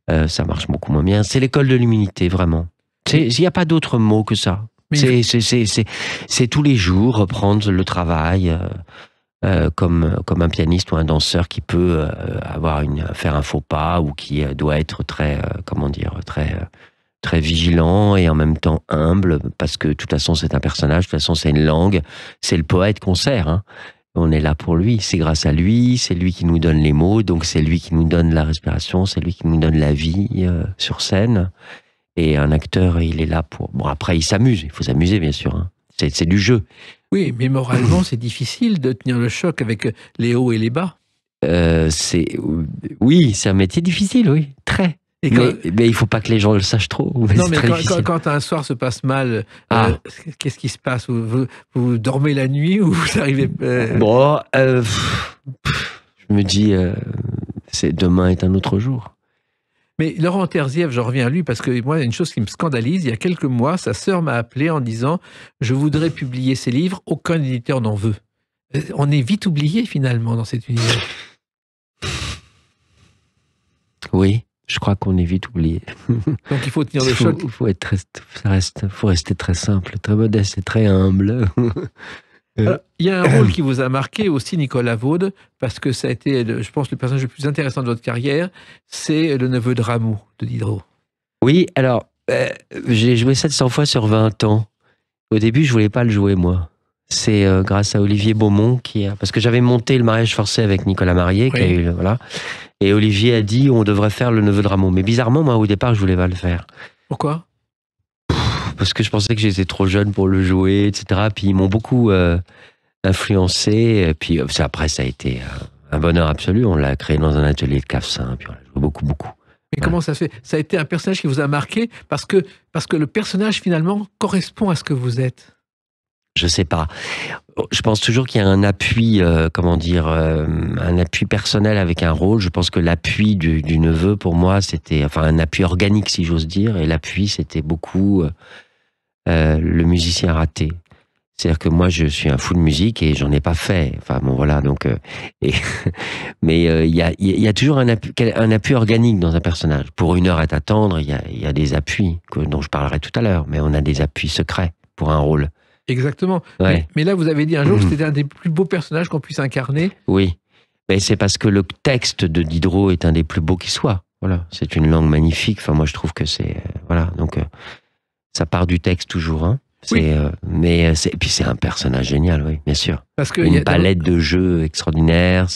ça marche beaucoup moins bien. C'est l'école de l'humilité, vraiment. Il n'y a pas d'autre mot que ça. C'est tous les jours reprendre le travail. Comme un pianiste ou un danseur qui peut faire un faux pas ou qui doit être très très vigilant et en même temps humble parce que de toute façon c'est un personnage, de toute façon c'est une langue, c'est le poète qu'on sert. Hein. On est là pour lui, c'est grâce à lui, c'est lui qui nous donne les mots, donc c'est lui qui nous donne la respiration, c'est lui qui nous donne la vie sur scène. Et un acteur, il est là pour... Bon, après il s'amuse, il faut s'amuser bien sûr. Hein. C'est du jeu. Oui, mais moralement, c'est difficile de tenir le choc avec les hauts et les bas. Oui, c'est un métier difficile, oui, très. Mais il ne faut pas que les gens le sachent trop. Non, mais quand un soir se passe mal, qu'est-ce qui se passe? Vous dormez la nuit ou vous arrivez... Bon, je me dis, demain est un autre jour. Mais Laurent Terzieff, je reviens à lui parce que moi, il y a une chose qui me scandalise. Il y a quelques mois, sa sœur m'a appelé en disant « Je voudrais publier ses livres, aucun éditeur n'en veut ». On est vite oublié finalement dans cet univers. Oui, je crois qu'on est vite oublié. Donc il faut tenir le choc. Il faut rester très simple, très modeste et très humble. Alors, il y a un rôle qui vous a marqué aussi, Nicolas Vaud, parce que ça a été, je pense, le personnage le plus intéressant de votre carrière, c'est le neveu de Rameau, de Diderot. Oui, alors, J'ai joué 700 fois sur 20 ans. Au début, je voulais pas le jouer, moi. C'est grâce à Olivier Beaumont parce que j'avais monté Le mariage forcé avec Nicolas Marié, qui a eu, voilà. Et Olivier a dit on devrait faire Le neveu de Rameau. Mais bizarrement, moi, au départ, je voulais pas le faire. Pourquoi? Parce que je pensais que j'étais trop jeune pour le jouer, etc. Puis ils m'ont beaucoup influencé. Et puis après, ça a été un bonheur absolu. On l'a créé dans un atelier de clavecin, puis on l'a joué beaucoup. Mais comment ça se fait? Ça a été un personnage qui vous a marqué parce que le personnage, finalement, correspond à ce que vous êtes. Je sais pas. Je pense toujours qu'il y a un appui, un appui personnel avec un rôle. Je pense que l'appui du neveu, pour moi, c'était, enfin, un appui organique, si j'ose dire. Et l'appui, c'était beaucoup le musicien raté. C'est-à-dire que moi, je suis un fou de musique et j'en ai pas fait. Enfin, bon, voilà. Donc, mais il y a toujours un appui organique dans un personnage. Pour Une heure à t'attendre, il y a des appuis dont je parlerai tout à l'heure. Mais on a des appuis secrets pour un rôle. Exactement. Ouais. Mais là, vous avez dit un jour que c'était un des plus beaux personnages qu'on puisse incarner. Oui. Mais c'est parce que le texte de Diderot est un des plus beaux qui soit. Voilà. C'est une langue magnifique. Enfin, moi, je trouve que c'est, voilà. Donc, ça part du texte toujours, hein. Oui. Mais puis c'est un personnage génial, oui, bien sûr. Parce que une palette de jeux extraordinaire.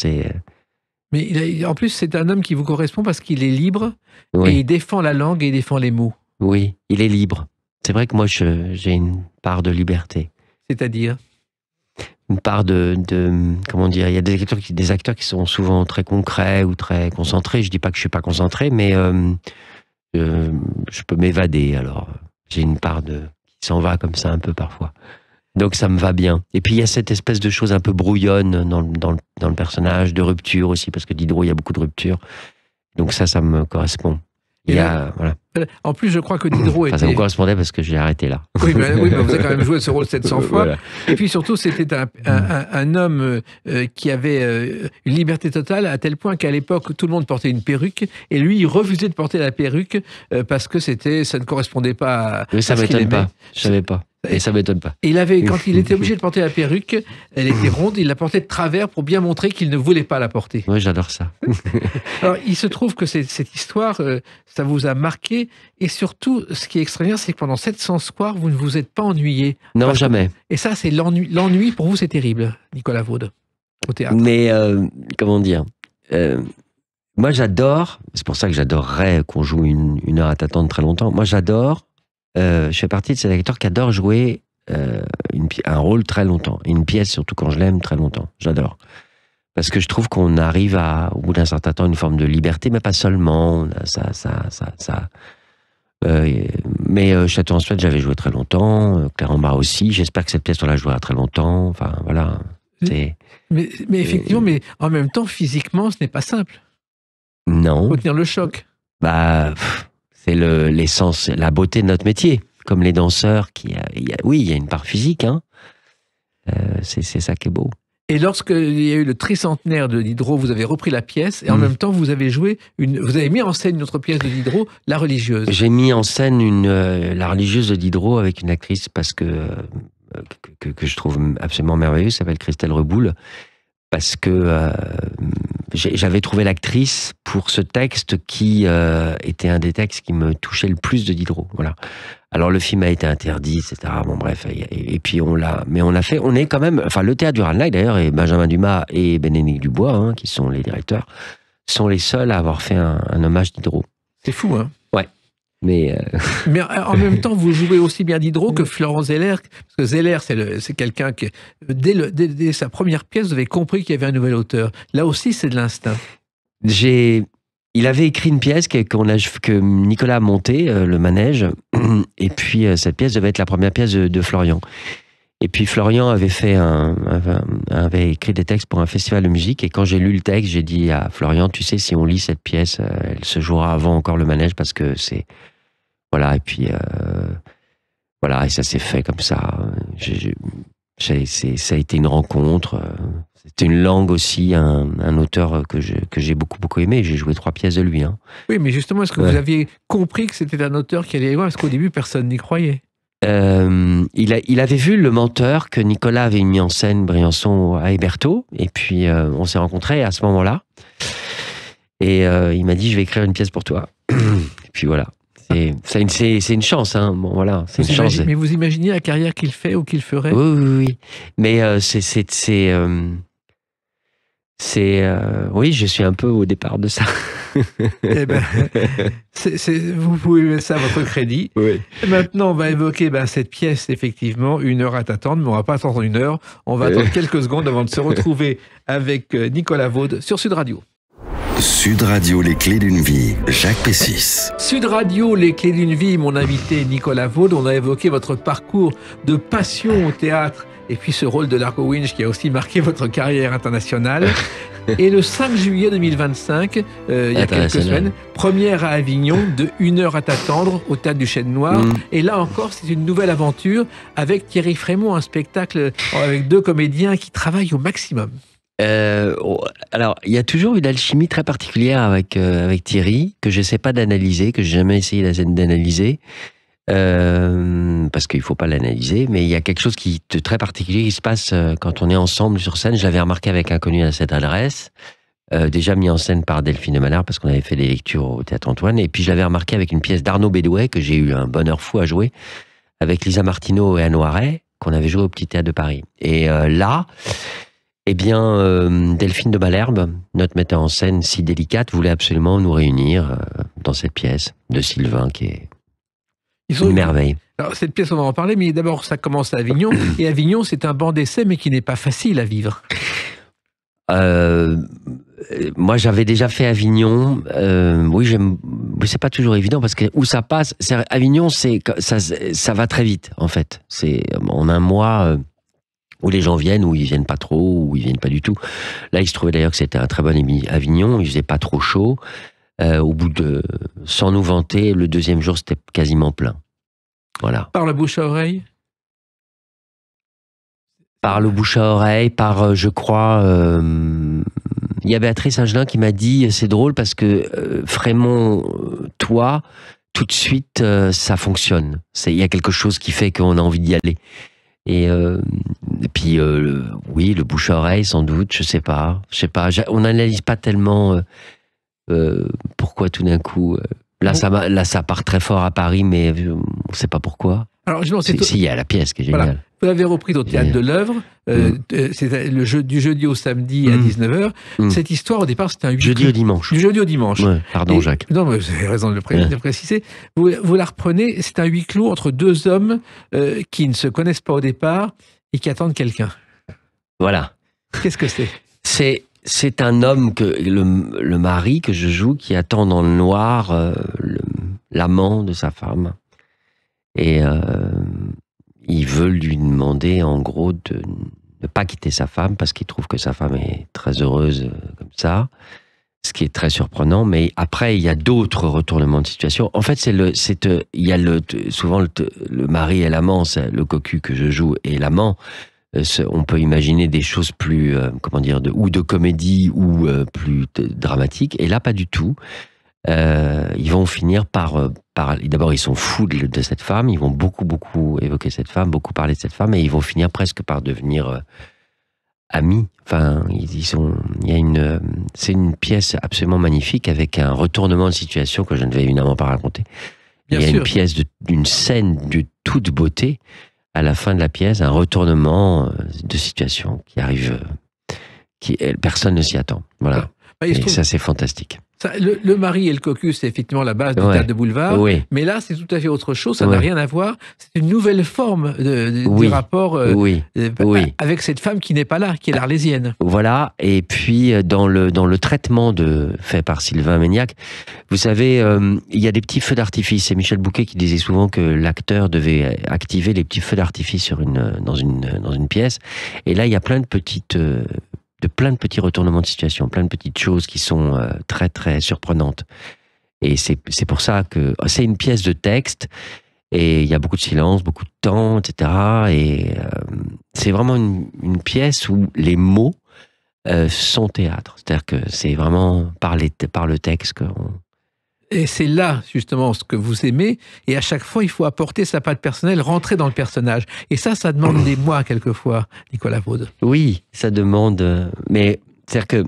Mais en plus, c'est un homme qui vous correspond parce qu'il est libre Oui. et il défend la langue et il défend les mots. Oui, il est libre. C'est vrai que moi, j'ai une part de liberté. C'est-à-dire? Une part de comment dire, il y a des acteurs qui sont souvent très concrets ou très concentrés. Je dis pas que je suis pas concentré, mais je peux m'évader. Alors, j'ai une part qui s'en va comme ça un peu parfois. Donc ça me va bien. Et puis il y a cette espèce de chose un peu brouillonne dans le personnage, de rupture aussi, parce que Diderot, il y a beaucoup de ruptures. Donc ça me correspond. Voilà. En plus, je crois que Diderot était... Ça me correspondait parce que j'ai arrêté là. Oui, mais vous avez quand même joué ce rôle 700 fois. Voilà. Et puis surtout, c'était un homme qui avait une liberté totale, à tel point qu'à l'époque, tout le monde portait une perruque. Et lui, il refusait de porter la perruque parce que ça ne correspondait pas à ça m'étonne pas. Je savais pas. Et ça m'étonne pas. Et quand il était obligé de porter la perruque, elle était ronde, il la portait de travers pour bien montrer qu'il ne voulait pas la porter. Oui, j'adore ça. Alors, il se trouve que cette histoire, ça vous a marqué. Et surtout, ce qui est extraordinaire, c'est que pendant 700 soirs, vous ne vous êtes pas ennuyé. Non, jamais. Et ça, c'est l'ennui. L'ennui, pour vous, c'est terrible, Nicolas Vaud, au théâtre. Mais, comment dire moi, j'adore, c'est pour ça que j'adorerais qu'on joue une heure à t'attendre très longtemps. Moi, j'adore... je fais partie de ces acteurs qui adorent jouer un rôle très longtemps. Et une pièce, surtout quand je l'aime, très longtemps. J'adore. Parce que je trouve qu'on arrive au bout d'un certain temps, une forme de liberté, mais pas seulement. Mais Château en Suède, j'avais joué très longtemps. Claire en bas aussi. J'espère que cette pièce, on la jouera très longtemps. Enfin, voilà. Mais effectivement, mais en même temps, physiquement, ce n'est pas simple. Non. Il faut tenir le choc. C'est l'essence, la beauté de notre métier. Comme les danseurs, oui, il y a une part physique. Hein. C'est ça qui est beau. Et lorsqu'il y a eu le tricentenaire de Diderot, vous avez repris la pièce et en même temps, vous avez mis en scène une autre pièce de Diderot, La religieuse. J'ai mis en scène La religieuse de Diderot avec une actrice parce que je trouve absolument merveilleuse, s'appelle Christelle Reboul. Parce que j'avais trouvé l'actrice pour ce texte qui était un des textes qui me touchait le plus de Diderot. Voilà. Alors le film a été interdit, etc. Bon bref, et puis on est quand même, enfin le théâtre du Ranelagh d'ailleurs, et Benjamin Dumas et Bénédicte Dubois, hein, qui sont les directeurs, sont les seuls à avoir fait un hommage Diderot. C'est fou, hein. Ouais. Mais en même temps, vous jouez aussi bien Diderot que Florent Zeller, parce que Zeller, c'est quelqu'un qui, dès sa première pièce, vous avez compris qu'il y avait un nouvel auteur. Là aussi, c'est de l'instinct. Il avait écrit une pièce que Nicolas a montée, le manège, et puis cette pièce devait être la première pièce de Florian. Et puis Florian avait écrit des textes pour un festival de musique, et quand j'ai lu le texte, j'ai dit à Florian, tu sais, si on lit cette pièce, elle se jouera avant encore le manège, parce que c'est... Voilà, et puis... voilà, et ça s'est fait comme ça. Ça a été une rencontre. C'était une langue aussi, un auteur que j'ai beaucoup aimé. J'ai joué 3 pièces de lui. Hein. Oui, mais justement, est-ce que vous aviez compris que c'était un auteur qui allait y voir? Parce qu'au début, personne n'y croyait. Il avait vu Le Menteur que Nicolas avait mis en scène, Briançon à Hébertot, et puis on s'est rencontrés à ce moment-là. Et il m'a dit, je vais écrire une pièce pour toi. Et puis voilà. C'est une chance, hein. Bon, voilà, c'est une chance. Mais vous imaginez la carrière qu'il fait ou qu'il ferait? Oui. Mais oui, je suis un peu au départ de ça. Eh ben, vous pouvez mettre ça à votre crédit. Oui. Et maintenant, on va évoquer cette pièce, effectivement, 1 heure à t'attendre, mais on va pas attendre 1 heure. On va attendre quelques secondes avant de se retrouver avec Nicolas Vaud sur Sud Radio. Sud Radio, les clés d'une vie, Jacques Pessis. Sud Radio, les clés d'une vie, mon invité Nicolas Vaud. On a évoqué votre parcours de passion au théâtre et puis ce rôle de Largo Winch qui a aussi marqué votre carrière internationale. Et le 5 juillet 2025, il y a quelques semaines, première à Avignon de 1 heure à t'attendre au Théâtre du Chêne Noir. Et là encore, c'est une nouvelle aventure avec Thierry Frémaux, un spectacle avec 2 comédiens qui travaillent au maximum. Alors, il y a toujours une alchimie très particulière avec Thierry, que je ne sais pas d'analyser, que j'ai jamais essayé d'analyser, parce qu'il ne faut pas l'analyser, mais il y a quelque chose de très particulier qui se passe quand on est ensemble sur scène. Je l'avais remarqué avec Inconnu à cette adresse, déjà mis en scène par Delphine de Malard, parce qu'on avait fait des lectures au Théâtre Antoine, et puis je l'avais remarqué avec une pièce d'Arnaud Bédouet, que j'ai eu un bonheur fou à jouer, avec Lisa Martineau et Anne Noiret, qu'on avait joué au Petit Théâtre de Paris. Et là... Eh bien, Delphine de Malherbe, notre metteur en scène si délicate, voulait absolument nous réunir dans cette pièce de Sylvain qui est une merveille. Alors, cette pièce, on va en parler, mais d'abord, ça commence à Avignon. Et Avignon, c'est un banc d'essai, mais qui n'est pas facile à vivre. Moi, j'avais déjà fait Avignon. Oui, c'est pas toujours évident parce que où ça passe, Avignon, ça va très vite, en fait. C'est en un mois... où les gens viennent, où ils viennent pas trop, où ils viennent pas du tout. Là, il se trouvait d'ailleurs que c'était un très bon Avignon, il faisait pas trop chaud. Au bout de, sans nous vanter, le 2e jour, c'était quasiment plein. Voilà. Par le bouche à oreille? Par le bouche à oreille, je crois... il y a Béatrice Angelin qui m'a dit, c'est drôle parce que Frémont, toi, tout de suite, ça fonctionne. Il y a quelque chose qui fait qu'on a envie d'y aller. Et puis oui, le bouche à oreille sans doute, je sais pas, on n'analyse pas tellement pourquoi tout d'un coup là ça part très fort à Paris, mais on sait pas pourquoi. Alors il y a la pièce qui est géniale. Voilà. Vous l'avez repris au Théâtre de l'Œuvre, c'est du jeudi au samedi à 19h. Cette histoire, au départ, c'était un huis clos. Jeudi au dimanche. Du jeudi au dimanche. Ouais, pardon, Jacques. Non, mais vous avez raison de le préciser. Vous la reprenez, c'est un huis clos entre 2 hommes qui ne se connaissent pas au départ et qui attendent quelqu'un. Voilà. Qu'est-ce que c'est? C'est un homme, le mari que je joue, qui attend dans le noir l'amant de sa femme. Et il veut lui demander, en gros, de ne pas quitter sa femme parce qu'il trouve que sa femme est très heureuse comme ça, ce qui est très surprenant. Mais après, il y a d'autres retournements de situation. En fait, il y a souvent le mari et l'amant, c'est le cocu que je joue et l'amant. On peut imaginer des choses plus, ou de comédie ou plus dramatiques. Et là, pas du tout. Ils vont finir par d'abord ils sont fous de cette femme, ils vont beaucoup évoquer cette femme, beaucoup parler de cette femme, et ils vont finir presque par devenir amis. Enfin, c'est une pièce absolument magnifique avec un retournement de situation que je ne vais évidemment pas raconter. Il y a une pièce d'une scène de toute beauté à la fin de la pièce, un retournement de situation qui arrive, personne ne s'y attend. Voilà. Et ça, c'est fantastique. Le mari et le cocu, c'est effectivement la base du théâtre de boulevard. Oui. Mais là, c'est tout à fait autre chose. Ça n'a rien à voir. C'est une nouvelle forme du rapport avec cette femme qui n'est pas là, qui est l'Arlésienne. Voilà. Et puis, dans le traitement fait par Sylvain Méniac, vous savez, il y a des petits feux d'artifice. C'est Michel Bouquet qui disait souvent que l'acteur devait activer les petits feux d'artifice dans une pièce. Et là, il y a plein de petits retournements de situation, plein de petites choses qui sont très très surprenantes. Et c'est pour ça que c'est une pièce de texte, et il y a beaucoup de silence, beaucoup de temps, etc. Et c'est vraiment une pièce où les mots sont théâtre. C'est-à-dire que c'est vraiment par le texte qu'on... Et c'est là, justement, ce que vous aimez. Et à chaque fois, il faut apporter sa patte personnelle, rentrer dans le personnage. Et ça demande des mois, quelquefois, Nicolas Vaud. Oui, ça demande... Mais c'est-à-dire que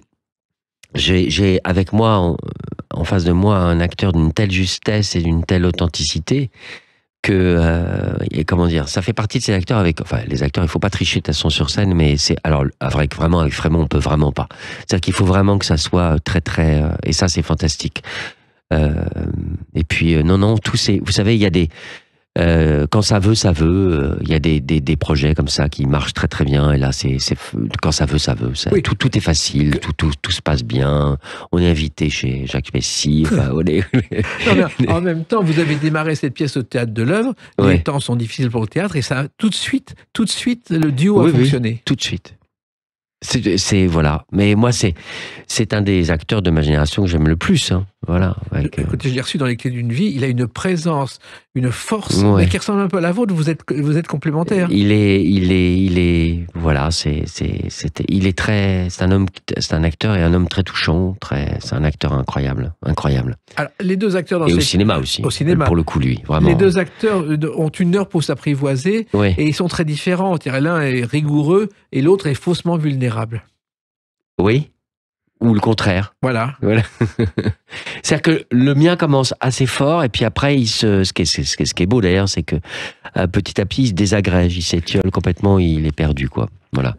j'ai avec moi en face de moi un acteur d'une telle justesse et d'une telle authenticité que, et comment dire, ça fait partie de ces acteurs les acteurs, il faut pas tricher de toute façon sur scène, mais alors, vraiment, avec Frémont, on peut vraiment pas. C'est-à-dire qu'il faut vraiment que ça soit très, très, et ça, c'est fantastique. Et puis, non, vous savez, il y a quand ça veut, il y a des projets comme ça qui marchent très très bien. Et là, quand ça veut. Oui. Tout est facile, tout se passe bien. On est invité chez Jacques Messy. En même temps, vous avez démarré cette pièce au Théâtre de l'Œuvre. Les temps sont difficiles pour le théâtre et ça, tout de suite, le duo a fonctionné. Oui, tout de suite. Voilà. Mais moi, c'est un des acteurs de ma génération que j'aime le plus. Hein. Voilà. Écoutez, je l'ai reçu dans Les Clés d'une vie. Il a une présence, une force, mais qui ressemble un peu à la vôtre. Vous êtes complémentaires. Il est, voilà, c'est un acteur et un homme très touchant. C'est un acteur incroyable. Alors, les deux acteurs au cinéma aussi. Au cinéma. Pour le coup, lui, vraiment. Les deux acteurs ont une heure pour s'apprivoiser et ils sont très différents. L'un est rigoureux et l'autre est faussement vulnérable. Oui. Ou le contraire. Voilà. C'est-à-dire que le mien commence assez fort et puis après, ce qui est beau d'ailleurs, c'est que petit à petit, il se désagrège, il s'étiole complètement, il est perdu, quoi. Voilà.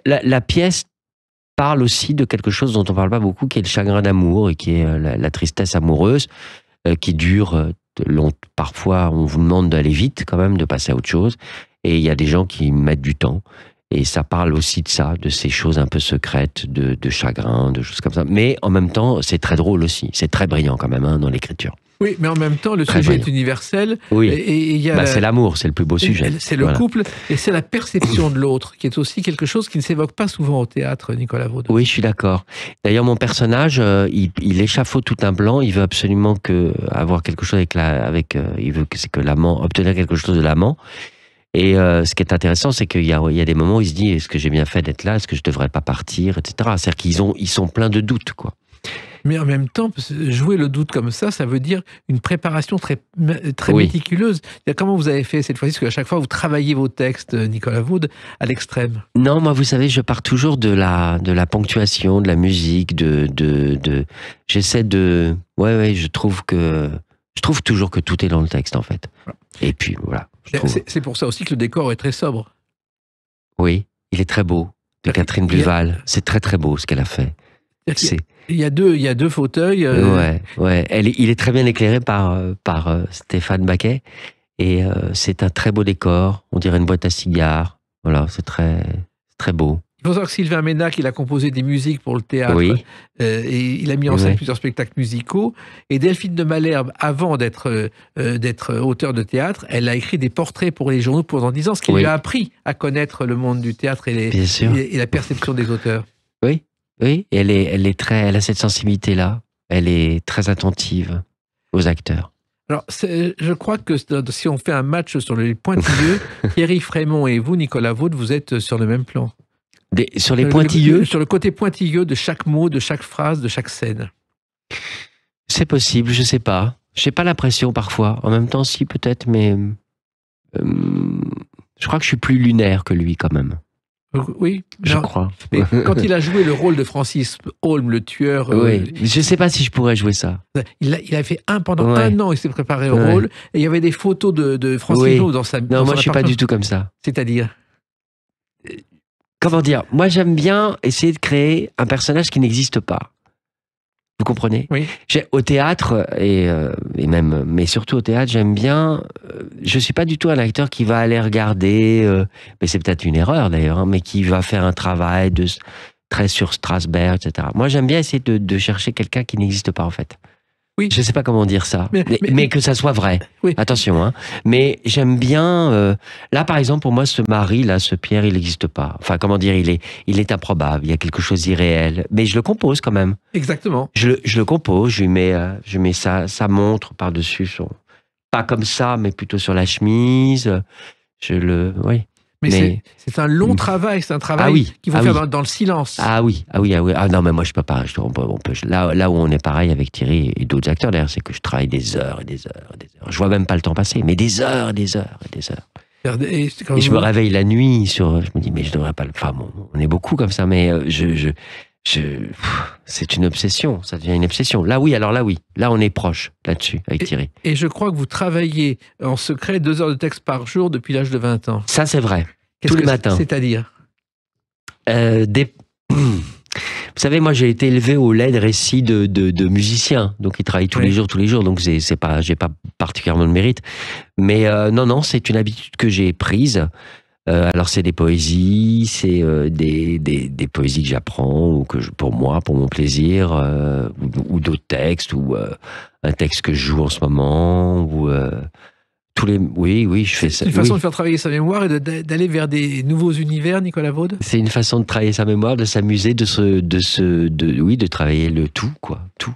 La pièce parle aussi de quelque chose dont on parle pas beaucoup, qui est le chagrin d'amour et qui est la tristesse amoureuse, qui dure parfois, on vous demande d'aller vite quand même, de passer à autre chose. Et il y a des gens qui mettent du temps. Et ça parle aussi de ça, de ces choses un peu secrètes, de chagrin, de choses comme ça. Mais en même temps, c'est très drôle aussi. C'est très brillant quand même dans l'écriture. Oui, mais en même temps, le sujet est universel. Oui, c'est l'amour, c'est le plus beau sujet. C'est le couple et c'est la perception de l'autre, qui est aussi quelque chose qui ne s'évoque pas souvent au théâtre, Nicolas Vaud. Oui, je suis d'accord. D'ailleurs, mon personnage, il échafaude tout un plan. Il veut absolument avoir quelque chose il veut que l'amant, obtenir quelque chose de l'amant. Et ce qui est intéressant, c'est qu'il y a des moments où il se dit, est-ce que j'ai bien fait d'être là, est-ce que je devrais pas partir, etc. C'est-à-dire qu'ils sont pleins de doutes, quoi. Mais en même temps, jouer le doute comme ça veut dire une préparation très méticuleuse. Comment vous avez fait cette fois-ci? Parce qu'à chaque fois, vous travaillez vos textes, Nicolas Vaud, à l'extrême. Non, moi, vous savez, je pars toujours de la ponctuation, de la musique, j'essaie de... Ouais, je trouve toujours que tout est dans le texte, en fait. Et puis, voilà. C'est pour ça aussi que le décor est très sobre. Oui, il est très beau. De Catherine Duval. C'est très, très beau, ce qu'elle a fait. Il y a deux fauteuils. Ouais. Il est très bien éclairé par Stéphane Baquet. Et c'est un très beau décor. On dirait une boîte à cigares. Voilà, c'est très, très beau. Il faut savoir que Sylvain Ménac, il a composé des musiques pour le théâtre. Oui. Et il a mis en scène plusieurs spectacles musicaux. Et Delphine de Malherbe, avant d'être auteur de théâtre, elle a écrit des portraits pour les journaux pendant 10 ans, ce qui lui a appris à connaître le monde du théâtre et la perception des auteurs. Oui. Et elle a cette sensibilité-là. Elle est très attentive aux acteurs. Alors, je crois que si on fait un match sur les pointilleux, Thierry Frémont et vous, Nicolas Vaud, vous êtes sur le même plan. Sur les pointilleux, sur le côté pointilleux de chaque mot, de chaque phrase, de chaque scène. C'est possible, je sais pas. J'ai pas l'impression parfois. En même temps, si peut-être, mais je crois que je suis plus lunaire que lui quand même. Oui, je crois. Mais quand il a joué le rôle de Francis Holm, le tueur, je sais pas si je pourrais jouer ça. Il a fait pendant un an, il s'est préparé au rôle, et il y avait des photos de Francis Holm dans sa. Non, moi je suis pas du tout comme ça. C'est-à-dire. Comment dire? Moi, j'aime bien essayer de créer un personnage qui n'existe pas. Vous comprenez? Oui. Au théâtre, mais surtout au théâtre, j'aime bien... je suis pas du tout un acteur qui va aller regarder, mais c'est peut-être une erreur d'ailleurs, mais qui va faire un travail très sur Strasberg, etc. Moi, j'aime bien essayer de chercher quelqu'un qui n'existe pas, en fait. Oui. Je sais pas comment dire ça, mais que ça soit vrai. Oui. Attention, hein. Mais j'aime bien... là, par exemple, pour moi, ce mari, là, ce Pierre, il n'existe pas. Enfin, comment dire, il est improbable. Il y a quelque chose d'irréel. Mais je le compose quand même. Exactement. Je le compose. Je mets sa montre par-dessus. Pas comme ça, mais plutôt sur la chemise. Oui. Mais c'est un long travail, c'est un travail qu'il faut faire dans le silence. Ah oui. Ah non, mais moi je peux pas. Là où on est pareil avec Thierry et d'autres acteurs d'ailleurs, c'est que je travaille des heures et des heures et des heures. Je vois même pas le temps passer, mais des heures et des heures et des heures. Et je me réveille la nuit je me dis mais je devrais pas le faire. Bon, on est beaucoup comme ça, mais c'est une obsession, ça devient une obsession. Là oui, là on est proche là-dessus avec Thierry. Et je crois que vous travaillez en secret 2 heures de texte par jour depuis l'âge de 20 ans. Ça c'est vrai, tous les matins. C'est-à-dire Vous savez, moi j'ai été élevé au lait de récits de musiciens, donc ils travaillent tous les jours, donc j'ai pas particulièrement de mérite. Mais non, c'est une habitude que j'ai prise. Alors c'est des poésies, c'est des poésies que j'apprends ou pour moi, pour mon plaisir, ou d'autres textes, ou un texte que je joue en ce moment, ou oui, je fais ça. C'est une façon de faire travailler sa mémoire et d'aller vers des nouveaux univers, Nicolas Vaud. C'est une façon de travailler sa mémoire, de s'amuser, de travailler le tout, quoi, tout,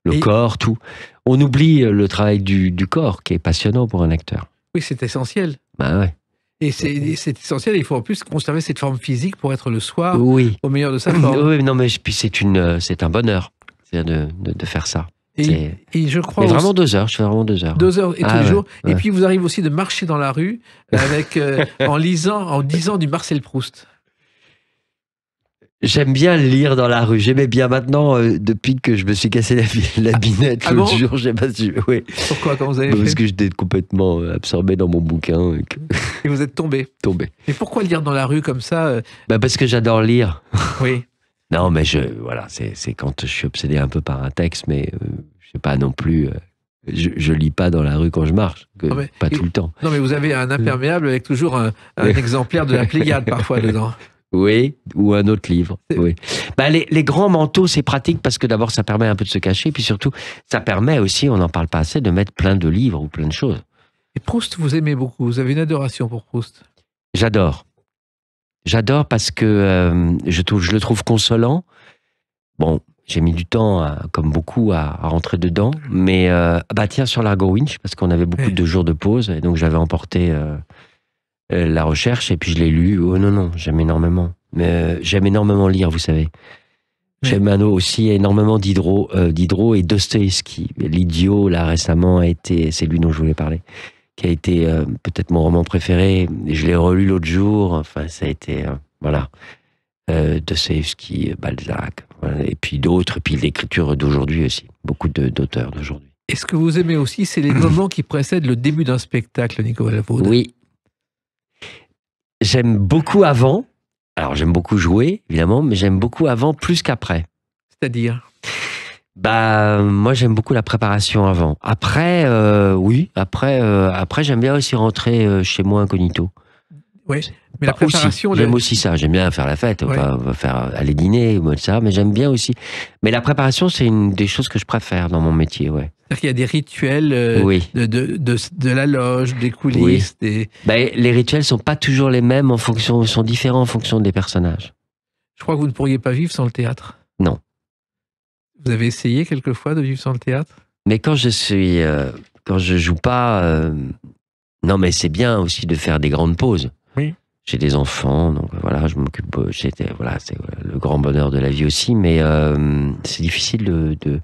le corps, tout. On oublie le travail du corps, qui est passionnant pour un acteur. Oui, c'est essentiel. Bah ouais. Et c'est essentiel, il faut en plus conserver cette forme physique pour être le soir au meilleur de sa forme. Oui, non, mais puis c'est un bonheur de faire ça. Et je crois mais vraiment 2 heures, je fais vraiment 2 heures. 2 heures et tous les jours. Ouais. Et puis vous arrivez aussi de marcher dans la rue avec, en disant du Marcel Proust. J'aime bien lire dans la rue. J'aimais bien maintenant, depuis que je me suis cassé la binette l'autre jour, j'ai pas su. Oui. Pourquoi, quand vous avez fait? Parce que j'étais complètement absorbé dans mon bouquin. Et vous êtes tombé. Mais pourquoi lire dans la rue comme ça parce que j'adore lire. Oui. Non, mais voilà, c'est quand je suis obsédé un peu par un texte, mais je sais pas non plus. Je lis pas dans la rue quand je marche, pas tout le temps. Non, mais vous avez un imperméable avec toujours un exemplaire de la Pléiade parfois dedans. Oui, ou un autre livre. Oui. Les grands manteaux, c'est pratique parce que d'abord, ça permet un peu de se cacher, puis surtout, ça permet aussi, on n'en parle pas assez, de mettre plein de livres ou plein de choses. Et Proust, vous aimez beaucoup, vous avez une adoration pour Proust. J'adore parce que je le trouve consolant. Bon, j'ai mis du temps, comme beaucoup, à rentrer dedans, mais tiens, sur l'Argo Winch, parce qu'on avait beaucoup de jours de pause, et donc j'avais emporté la recherche, et puis je l'ai lu. Oh non, j'aime énormément. Mais j'aime énormément lire, vous savez. J'aime aussi énormément Diderot et Dostoïevski. L'Idiot, là, récemment, c'est lui dont je voulais parler, qui a été peut-être mon roman préféré. Je l'ai relu l'autre jour. Enfin, ça a été... voilà. Dostoïevski, Balzac, voilà, et puis d'autres, et puis l'écriture d'aujourd'hui aussi. Beaucoup d'auteurs d'aujourd'hui. Et ce que vous aimez aussi, c'est les moments qui précèdent le début d'un spectacle, Nicolas Vaud. Oui. J'aime beaucoup avant. Alors, j'aime beaucoup jouer, évidemment, mais j'aime beaucoup avant plus qu'après. C'est-à-dire ? Moi, j'aime beaucoup la préparation avant. Après, oui. Après, j'aime bien aussi rentrer chez moi incognito. Oui, mais la préparation... J'aime aussi ça. J'aime bien faire la fête, on va aller dîner, ou ça, mais j'aime bien aussi. Mais la préparation, c'est une des choses que je préfère dans mon métier, ouais. C'est-à-dire qu'il y a des rituels de la loge, des coulisses, des... les rituels sont pas toujours les mêmes sont différents en fonction des personnages. Je crois que vous ne pourriez pas vivre sans le théâtre. Non. Vous avez essayé quelquefois de vivre sans le théâtre? Mais quand je joue pas, non, mais c'est bien aussi de faire des grandes pauses. Oui. J'ai des enfants, donc voilà, je m'occupe. C'est le grand bonheur de la vie aussi, mais c'est difficile de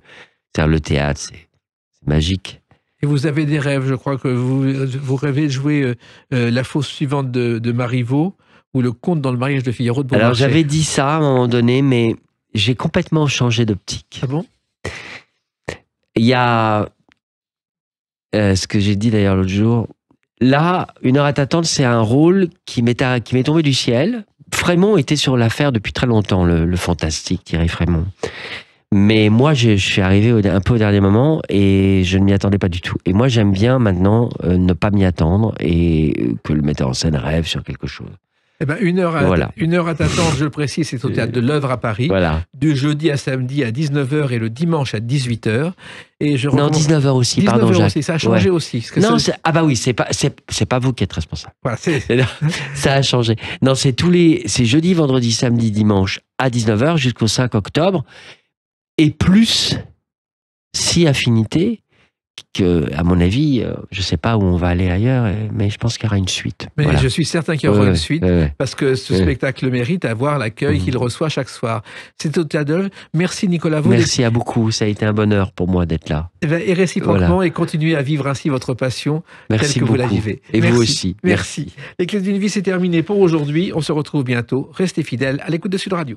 faire le théâtre. C'est magique. Et vous avez des rêves, je crois que vous rêvez de jouer la fausse suivante de Marivaux ou le conte dans le mariage de Figaro de Beaumarchais. Alors j'avais dit ça à un moment donné, mais j'ai complètement changé d'optique. Ah bon? Il y a ce que j'ai dit d'ailleurs l'autre jour. Là, Une heure à t'attendre, c'est un rôle qui m'est tombé du ciel. Frémont était sur l'affaire depuis très longtemps, le fantastique Thierry Frémont. Mais moi, je suis arrivé un peu au dernier moment et je ne m'y attendais pas du tout. Et moi, j'aime bien maintenant ne pas m'y attendre et que le metteur en scène rêve sur quelque chose. Eh ben, une heure à t'attendre, je le précise, c'est au Théâtre de l'Œuvre à Paris. Voilà. Du jeudi à samedi à 19h et le dimanche à 18h. Et non, 19h aussi, 19h pardon, Jacques. Aussi, ça a changé aussi. Non, oui, c'est pas vous qui êtes responsable. Voilà, ça a changé. Non, c'est jeudi, vendredi, samedi, dimanche à 19h jusqu'au 5 octobre. Et plus 6 affinités que, à mon avis, je ne sais pas où on va aller ailleurs, mais je pense qu'il y aura une suite. Mais voilà. Je suis certain qu'il y aura une suite, parce que ce spectacle mérite à voir l'accueil qu'il reçoit chaque soir. C'est au Théâtre de l'Œuvre. Merci Nicolas Vaud. Merci à beaucoup, ça a été un bonheur pour moi d'être là. Et réciproquement, et continuez à vivre ainsi votre passion telle que vous la vivez. Et vous aussi. Merci. Les Clés d'une vie, c'est terminé pour aujourd'hui. On se retrouve bientôt. Restez fidèles à l'écoute de Sud Radio.